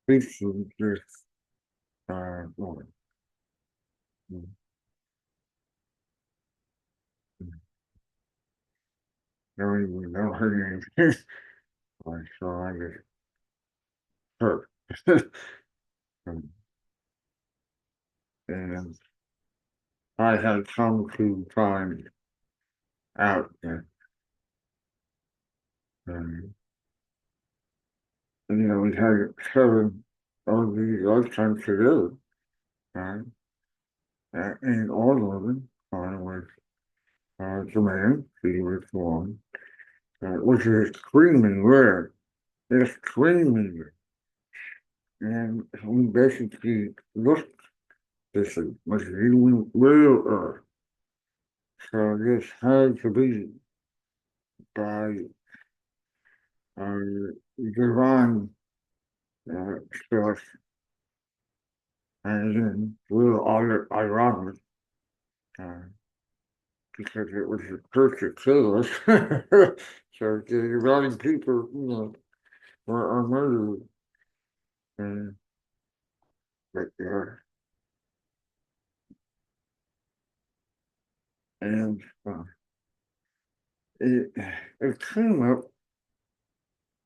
Basically, just, well, mm, mm, don't even know her name. Like, so I just hurt. Um, and I had come to find out that, um, we had seven of these lifetimes together, right? And all of them, was Jermaine, he was one, which is extremely rare, extremely rare. And we basically looked this was even real Earth. So this had to be by divine stuff, and then real ironic, uh, because it was a perfect kill us. So the Iranian people, were murdered. And, but, and it, it came up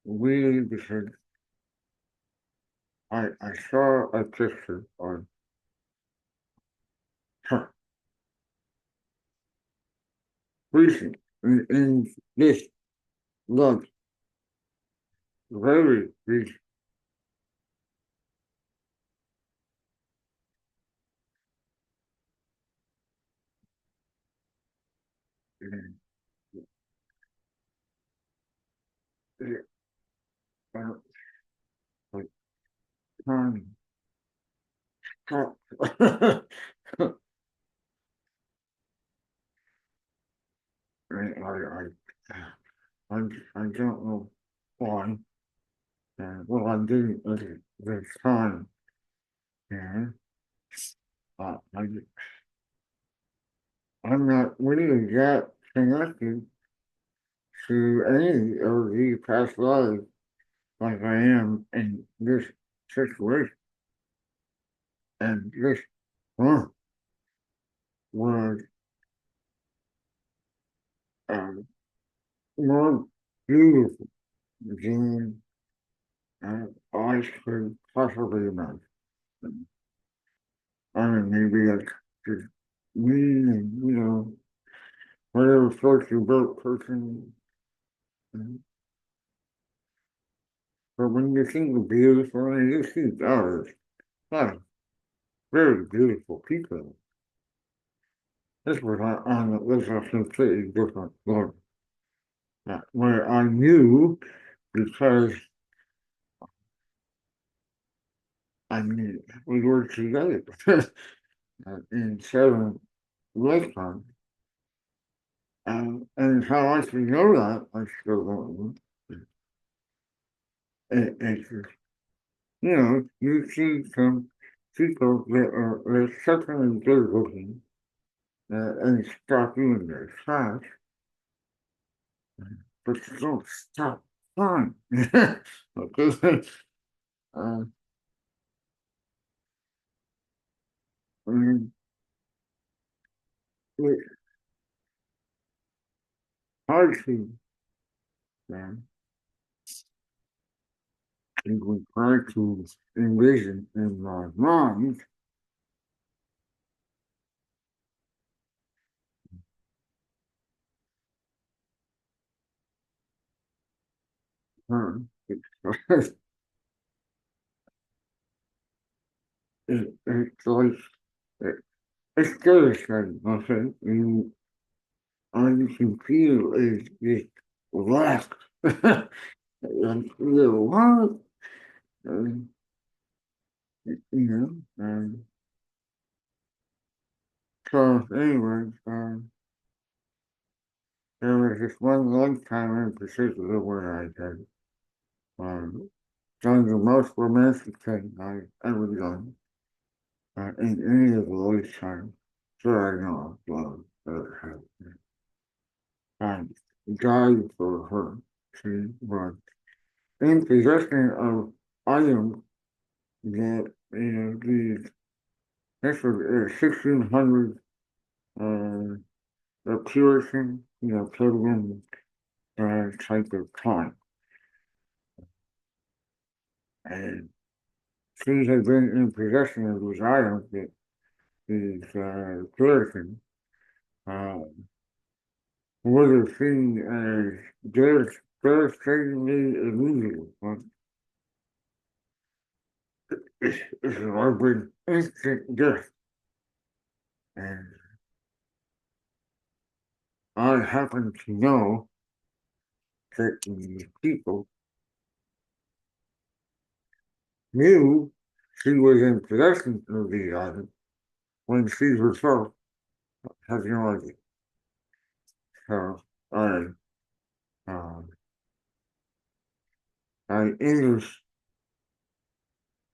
really because I saw a picture on her recent in this month, very recent. And it, uh, like time stopped. I, I don't know why. Well, I do at the time. Yeah, I, I'm not really that connected to any of the past lives like I am in this situation. And this one was um, more beautiful than I could possibly imagine. I mean, maybe like just me and, whatever floats your boat person. But when you think of beautiful, and you see ours, lot of very beautiful people. This was this was a completely different world. Where I knew because I mean we were together in seven lifetimes. And how I should know that, I still don't know. It's just, you see some people that are exceptionally good looking and stop you in their tracks, but you don't stop fun. Because uh, I mean, it's hard to even try to envision in my mind her. Because it's like, it, it's devastating, okay? And all you can feel is this lack. And you know what? And, so anyway, there was this one lifetime in particular where I had done the most romantic thing I ever done in any of the lifetimes that I know of love ever had. and died for her. She was in possession of items that, this was 1600 a Puritan, pilgrim type of time. And she had been in possession of these items that these Puritans uh, would have seen as devastatingly illegal. But it's like instant death. And I happen to know that the people knew she was in possession of these items when she herself had no idea. So I, uh, I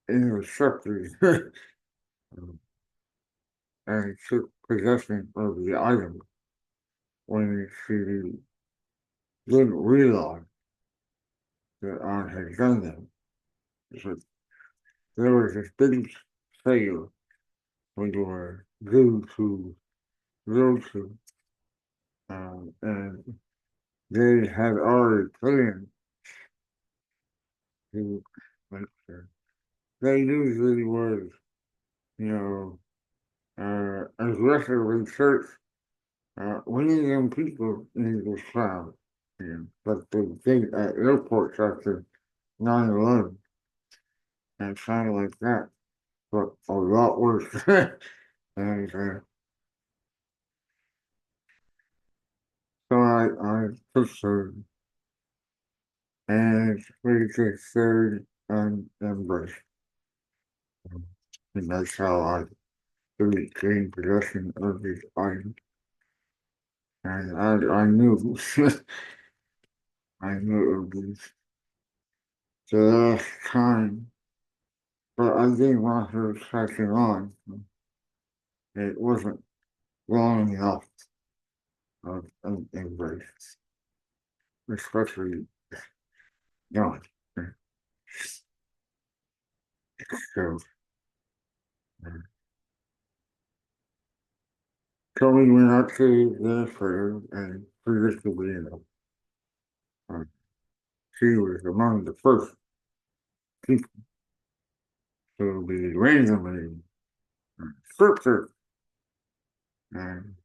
intercepted and took possession of the item when she didn't realize that I had done that. So there was this big sale we were due to go to, and they had already planned to, like, they usually was, you know, aggressively search winning them people in the crowd. But they think at airports after 9/11 and kind of like that, but a lot worse. And so I took her and we just shared and embraced. And that's how I regained possession of these items. And I knew, I knew it would be the last time, but I didn't want her catching on. It wasn't long enough of an embrace, especially young. So, uh, so we went out to the fair and predictably enough, uh, she was among the first people to be randomly scripted, and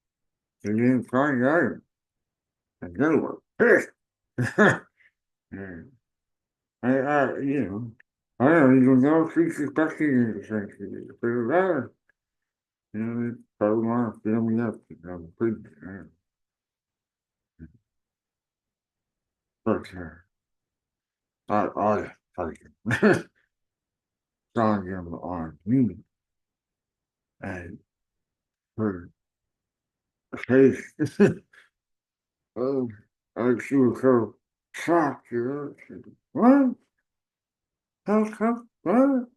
they didn't find out, and they were pissed. And I don't even know if she's expecting anything. If it was that, they probably want to fill me up. Pretty, but I saw him on me, and her face, oh, she was so shocked, She, what? How come? What?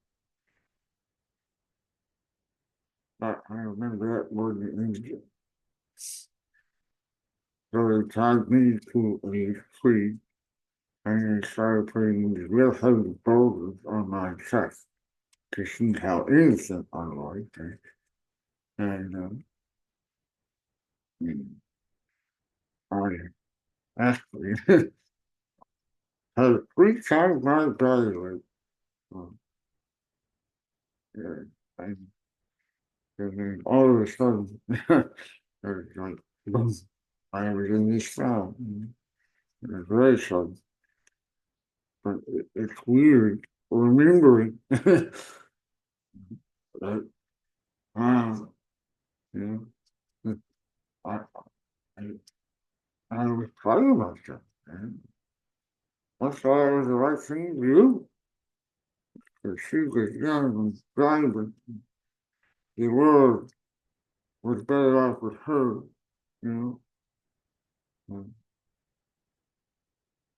I remember that more than anything. So they tied me to a tree and they started putting these real heavy boulders on my chest to see how innocent I was. And I actually had 3 times my body weight. Um, yeah, and, and then all of a sudden, it was like, boom, I was in this cloud. It was very sudden, but it's weird remembering that, wow, you know, I, I, I was proud of myself. And I thought it was the right thing to do. Because she was young and vibrant. The world was better off with her, you know. Um,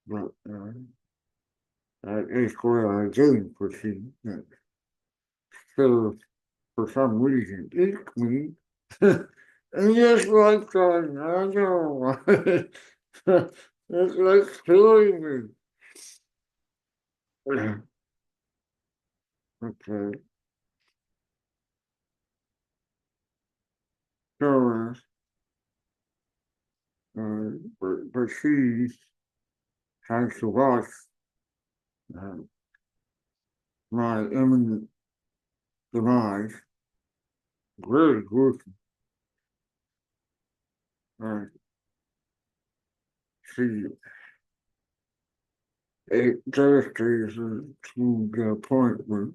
But at where I didn't proceed. So for some reason, it me. And yes, lifetime, I know. It's like killing me. Okay, so, but she has to watch uh, my imminent demise very gruesome. Uh, she it devastates her to the point where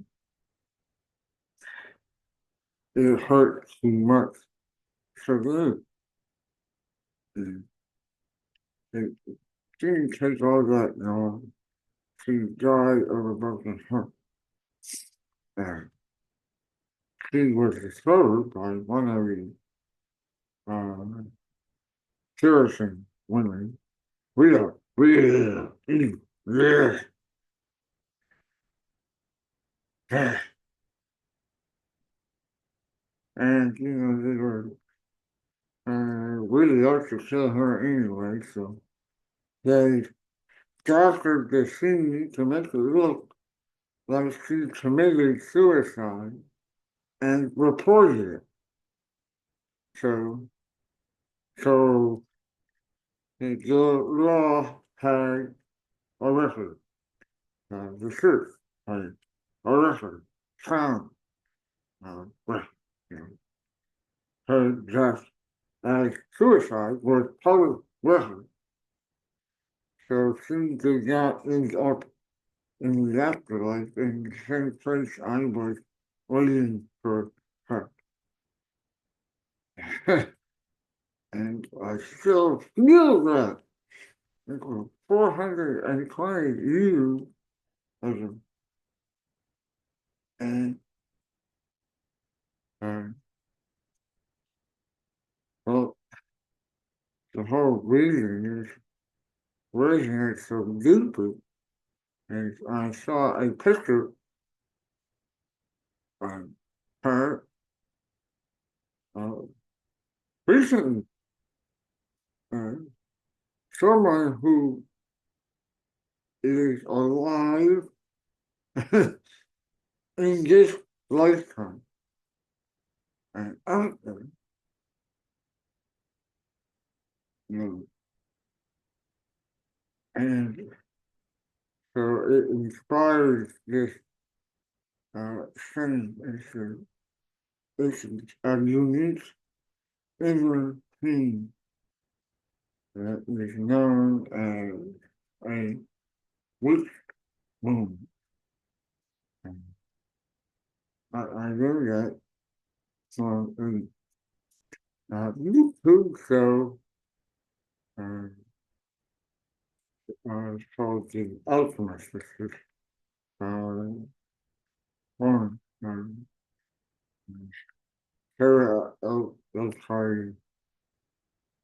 it hurts too much to live. And it didn't take all that long. She died of a broken heart. And she was discovered by one of the uh, Puritan women. Yeah, yeah. And, they were really out to kill her anyway, so they doctored the scene to make it look like she committed suicide and reported it. So, so the law had arrested the truth, had arrested, found, well, you know, her death as suicide was public record. So she did not end up in the afterlife in the same place I was waiting for her. And I still feel that. It was 420 years of them. And, uh, well, the whole reason is raising it so deeply is I saw a picture of her uh, recently. Uh, Someone who is alive in this lifetime and out there, you know, and so it inspires this thing. It's a unique inner thing that is known as a witch moon. And I know that from YouTube show uh, called The Alchemist, which is one Sarah Elkhart,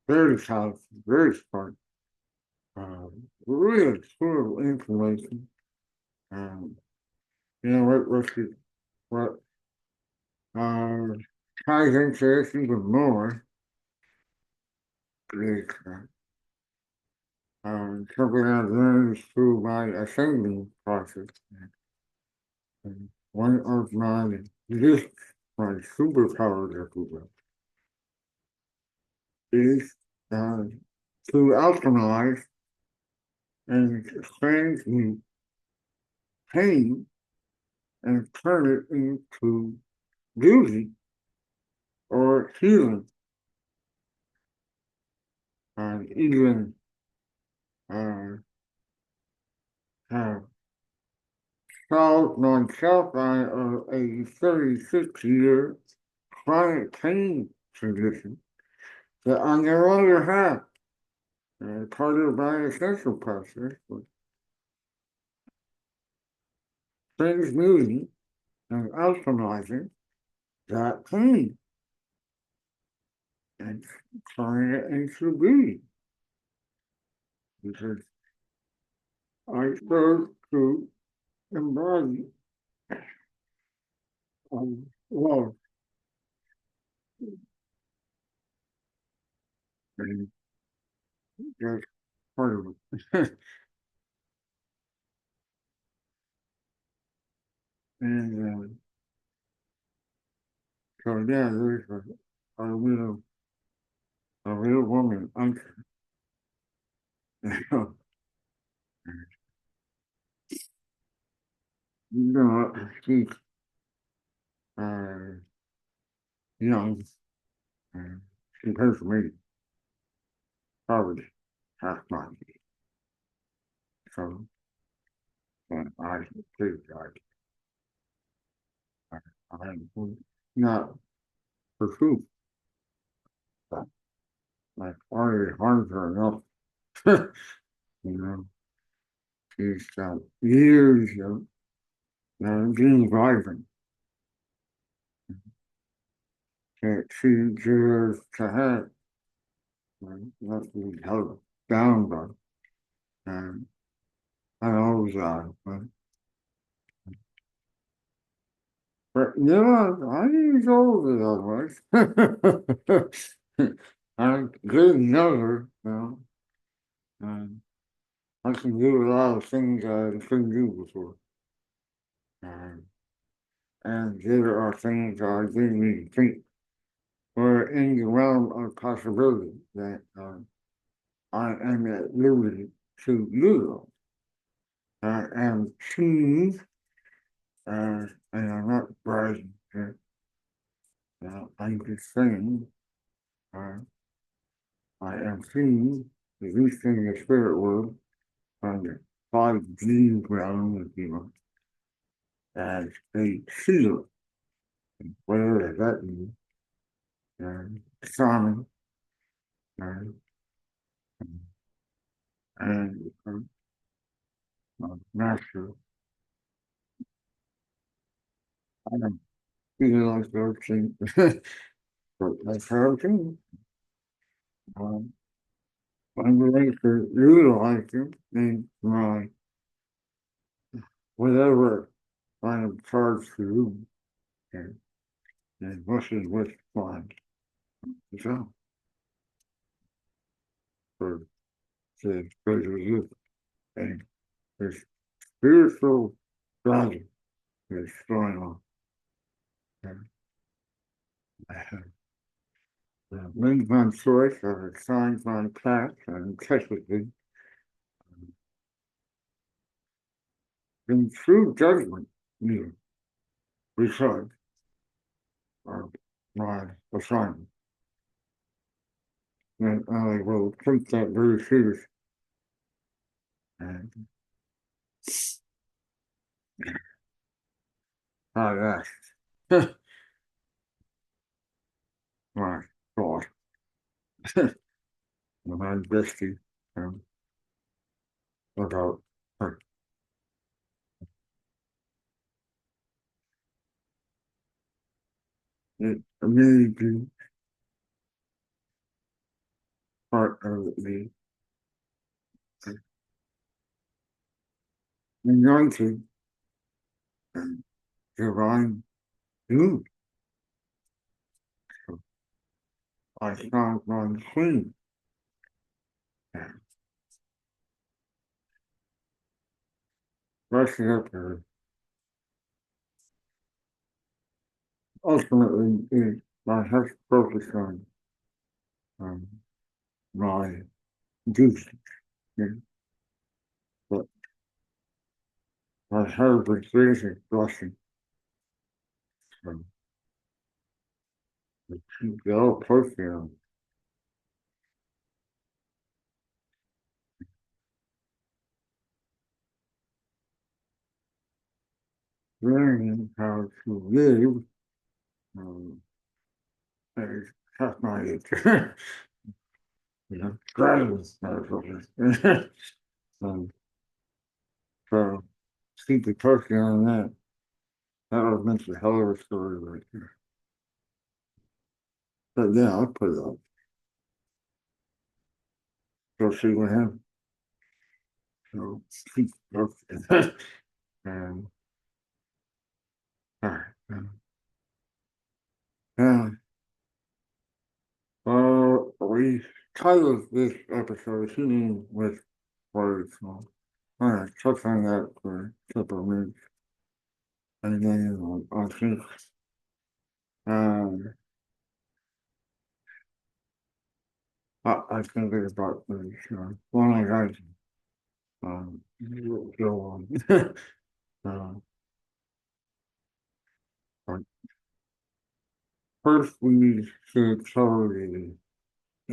very talented, very smart, really full of information. Um, what uh, ties into this even more is something I've learned through my ascending process. And one of my gifts, my superpowers, if you will, is uh, to alchemize and transmute pain and turn it into beauty or healing. And even uh, have solved myself out of a 36-year chronic pain condition that I no longer have. Part of my essential process was transmuting and alchemizing that pain and turning it into beauty. Because I chose to embody love and just part of it. And so yeah, there's a real woman. You know, she's uh, young, and compared to me, probably half my age. So I think I'm not for truth, but like already harmed her enough. You know, she's got years of being vibrant that she deserves to have, not to be held down by. And I always are, but you know, I ain't older otherwise. I'm getting younger, you know, and I can do a lot of things I couldn't do before. And, and there are things I didn't even think were in the realm of possibility that I am at liberty to do. I am seen, and I'm not bragging here. I'm just saying, uh, I am seen, at least in the spirit world, on the 5G realm, if you know, as a seal, whatever that means, shaman, and, and master. I don't feel like those things, but that's how it is. Um, I'm ready to utilize them in my whatever I am charged to do, and, and this is what's fine. So, for the spiritual youth and the spiritual project that's going on. And I have made my choice, I've assigned my path, and technically, in true judgment, you because of my assignment. And I will take that very serious. And I asked my thought, my bestie, um, about her. It may be part of the anointed and divine doom. So I found my queen and brushing up her. Ultimately, I have to focus on um, my duties, you know, but I have the greatest blessing from the old person, learning how to live um, as half my age. You know, driving motherfuckers. um, so, keep the person on that. That was meant a hell of a story right there. But yeah, I'll put it up. Go see what happens. So, keep the person. And, all right. Yeah. We titled this episode Healing with paraphrase. So I'm gonna touch on that for a couple of minutes. And then I think um, I think it's about this. One I got go on. uh, but first, we need to cover the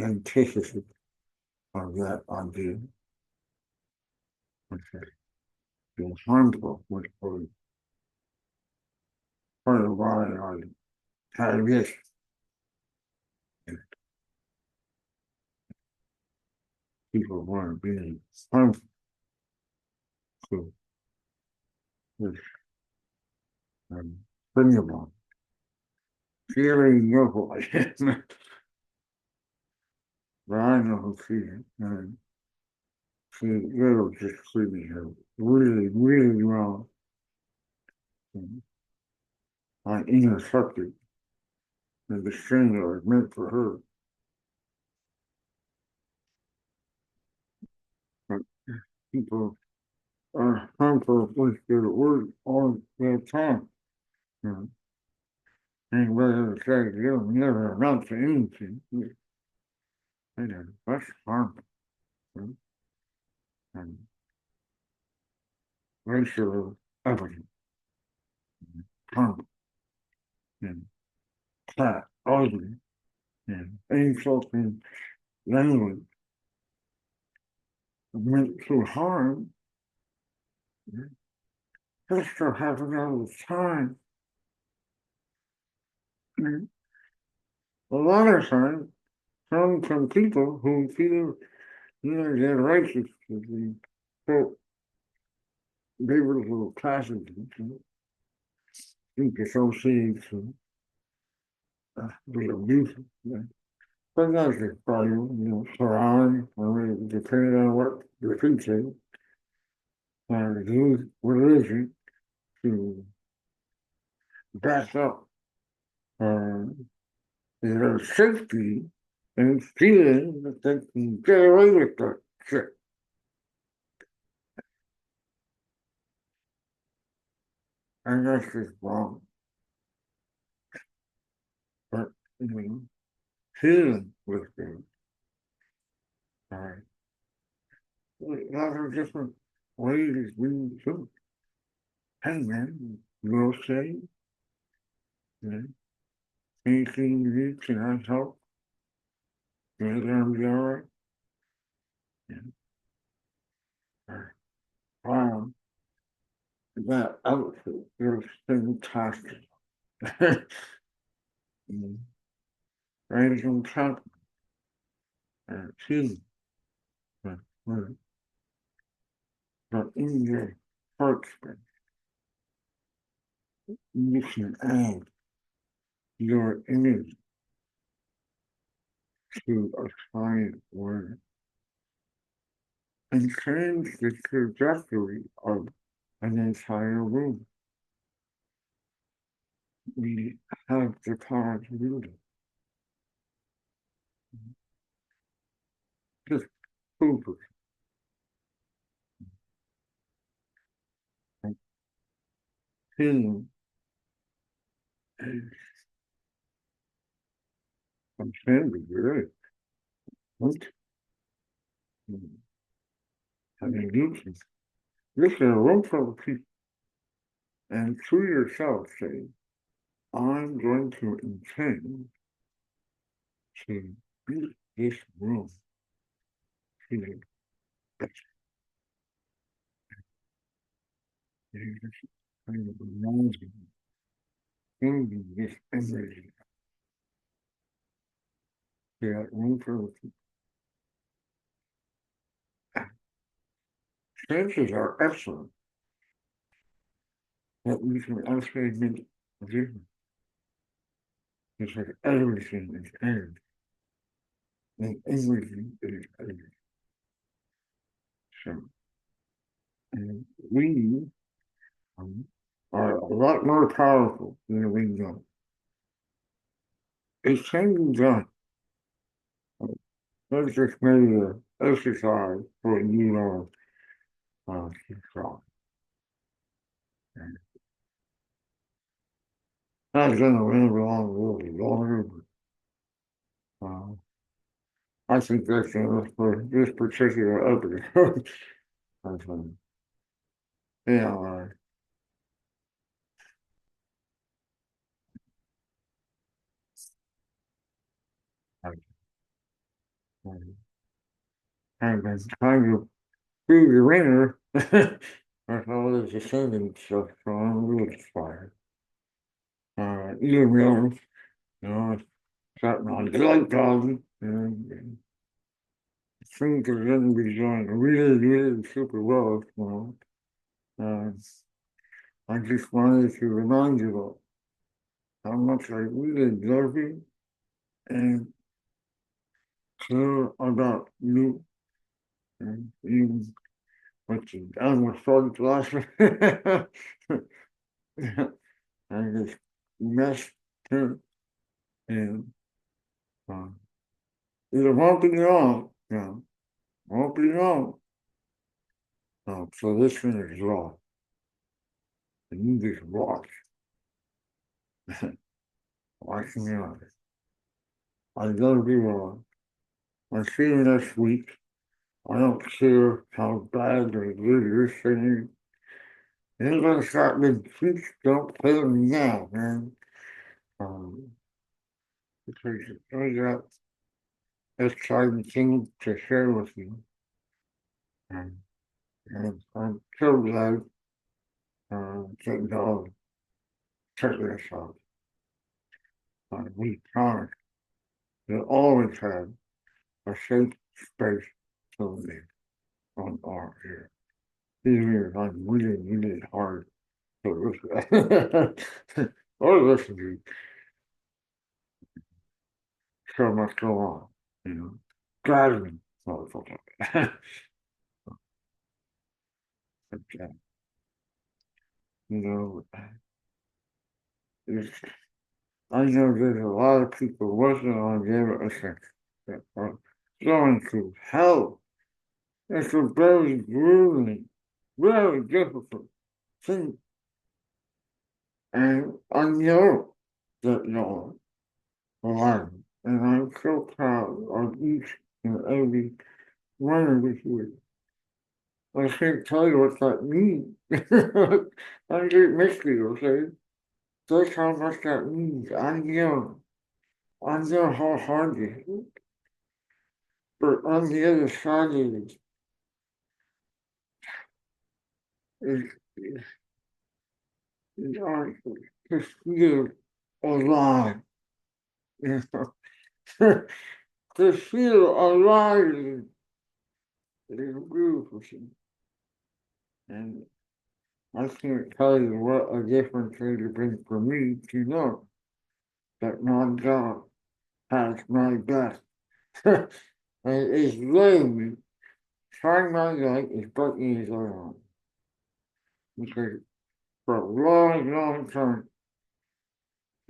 antithesis of that idea, which is the harmful, which was part of why I had this. People weren't being harmful to this bring about feeling no but I know who she is. And she will just treating her really, really wrong. And I intercepted the string that was meant for her. But people are harmful with their words all the time. You know, anybody that says you'll never amount to anything, that's harmful. You know, and racial everything, harmful, and cat, ugly, and insulting language meant to harm. This still happens all the time. And a lot of times, from people who feel, they're righteous, the quote, biblical passages, think associates with abuse. But that's just probably, Quran, or depending on what the preaching, use religion to back up their safety and feeling that they can get away with that shit. And that's just wrong. But, feeling with them. Lots of different ways we do. Hey man, you'll say, anything you need, can I help? You're gonna be all right. Yeah. Wow, that outfit is fantastic. Right on top too. But, but in your heart space, you can add your image to a silent word and change the trajectory of an entire room. We have the power to do it. Just prove it. And healing is understanding, right? What? Having duties. Listen, a room full of people, and to yourself say, I'm going to intend to beat this room to the best. You just kind of imagine bringing this energy to that room full of people. Chances are excellent that we can actually make a difference. It's like everything is energy, and everything is energy. So, and we are a lot more powerful than we know. It can be done. Let's just maybe exercise for Keep strong. And that's going to live along a little bit longer, but I think that's enough for this particular episode. That's, yeah, I, I, I've been kind of through the ringer. That's all this ascending stuff, so I'm really inspired. Emails, you know, it's got my blood problem, and things are going to be going really, really super well, you know. I just wanted to remind you of how much I really love you and care about you and even what you done with Fred Glasser. I just messed him and uh, it won't be long, you know, won't be long. So this one is raw. And you just watch, watch me on it. I gotta be wrong. I'll see you next week. I don't care how bad or good you're singing. You're gonna start with please don't fail me now, man. Um, because I got exciting things to share with you. And, and I'm so glad that y'all check this out. We promise to always have a safe space to live on our ear. Even if I'm really, really hard to listen or listen to so much go on, you know. Driving motherfucker. Okay. You know, it's, I know there's a lot of people working on their effects that are going through hell. It's a very grueling, very difficult thing. And I know that y'all alive. And I'm so proud of each and every one of you. I can't tell you what that means. I get mystery, okay? That's how much that means. I know how hard it is. But on the other side of it is to feel alive. You know? To feel alive is a beautiful thing. And I can't tell you what a difference it has been for me to know that my God has my back. And is letting me shine my light as brightly as I want. Because for a long, long time,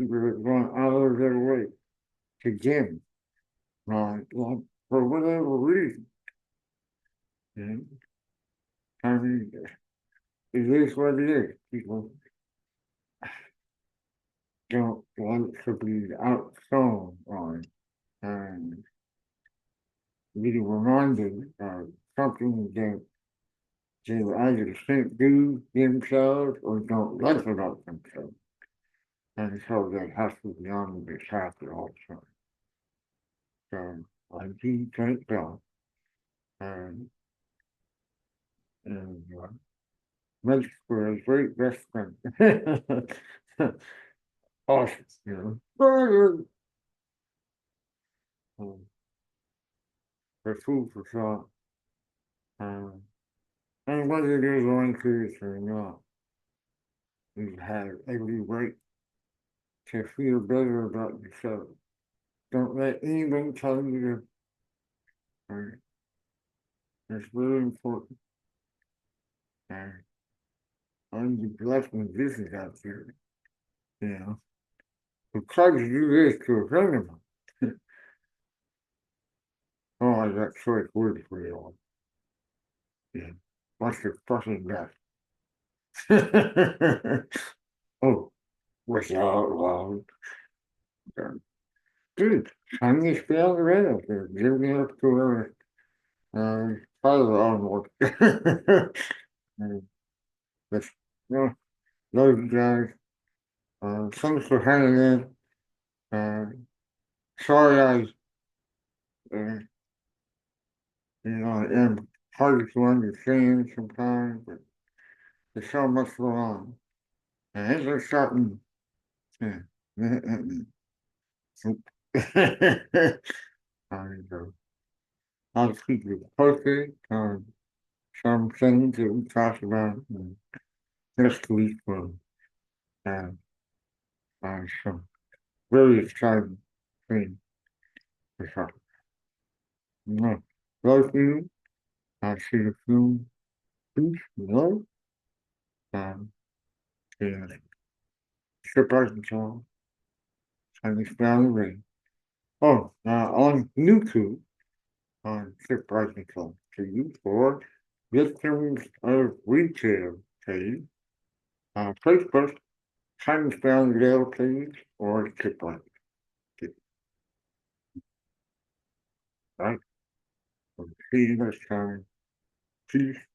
people have gone out of their way to dim my light for whatever reason. And I mean, it is what it is. People don't want to be outshone on and be reminded of something that they either think do themselves or don't like about themselves. And so that has to be on the chapter also. So I do thank God and, and makes for a great best friend. Awesome, you know. For food for thought. Um, and whether you're going through this or not, you have every right to feel better about yourself. Don't let anyone tell you that it's really important. And I'm the blessed when this is out there, you know. Because you do this to a friend of mine. Oh, I got choice words for you all. Yeah. What's your fucking death? Oh, without loud. Dude, Chinese failed rail. They're giving up to fire onward. But, no, those guys, thanks for hanging in. Sorry uh, I am hard to understand sometimes, but there's so much going on. And it's just something, yeah. And, I'll keep you posted on some things that we talked about next week for uh, some very exciting things to talk about. Love you. I'll see you soon. Peace, love, and yeah, ship Arkansas, and it's down the rain. Oh, on YouTube, on ship Arkansas, to you for victims of retail page, Facebook, Times Down Yale page, or ship Arkansas. Right? See you next time. Peace.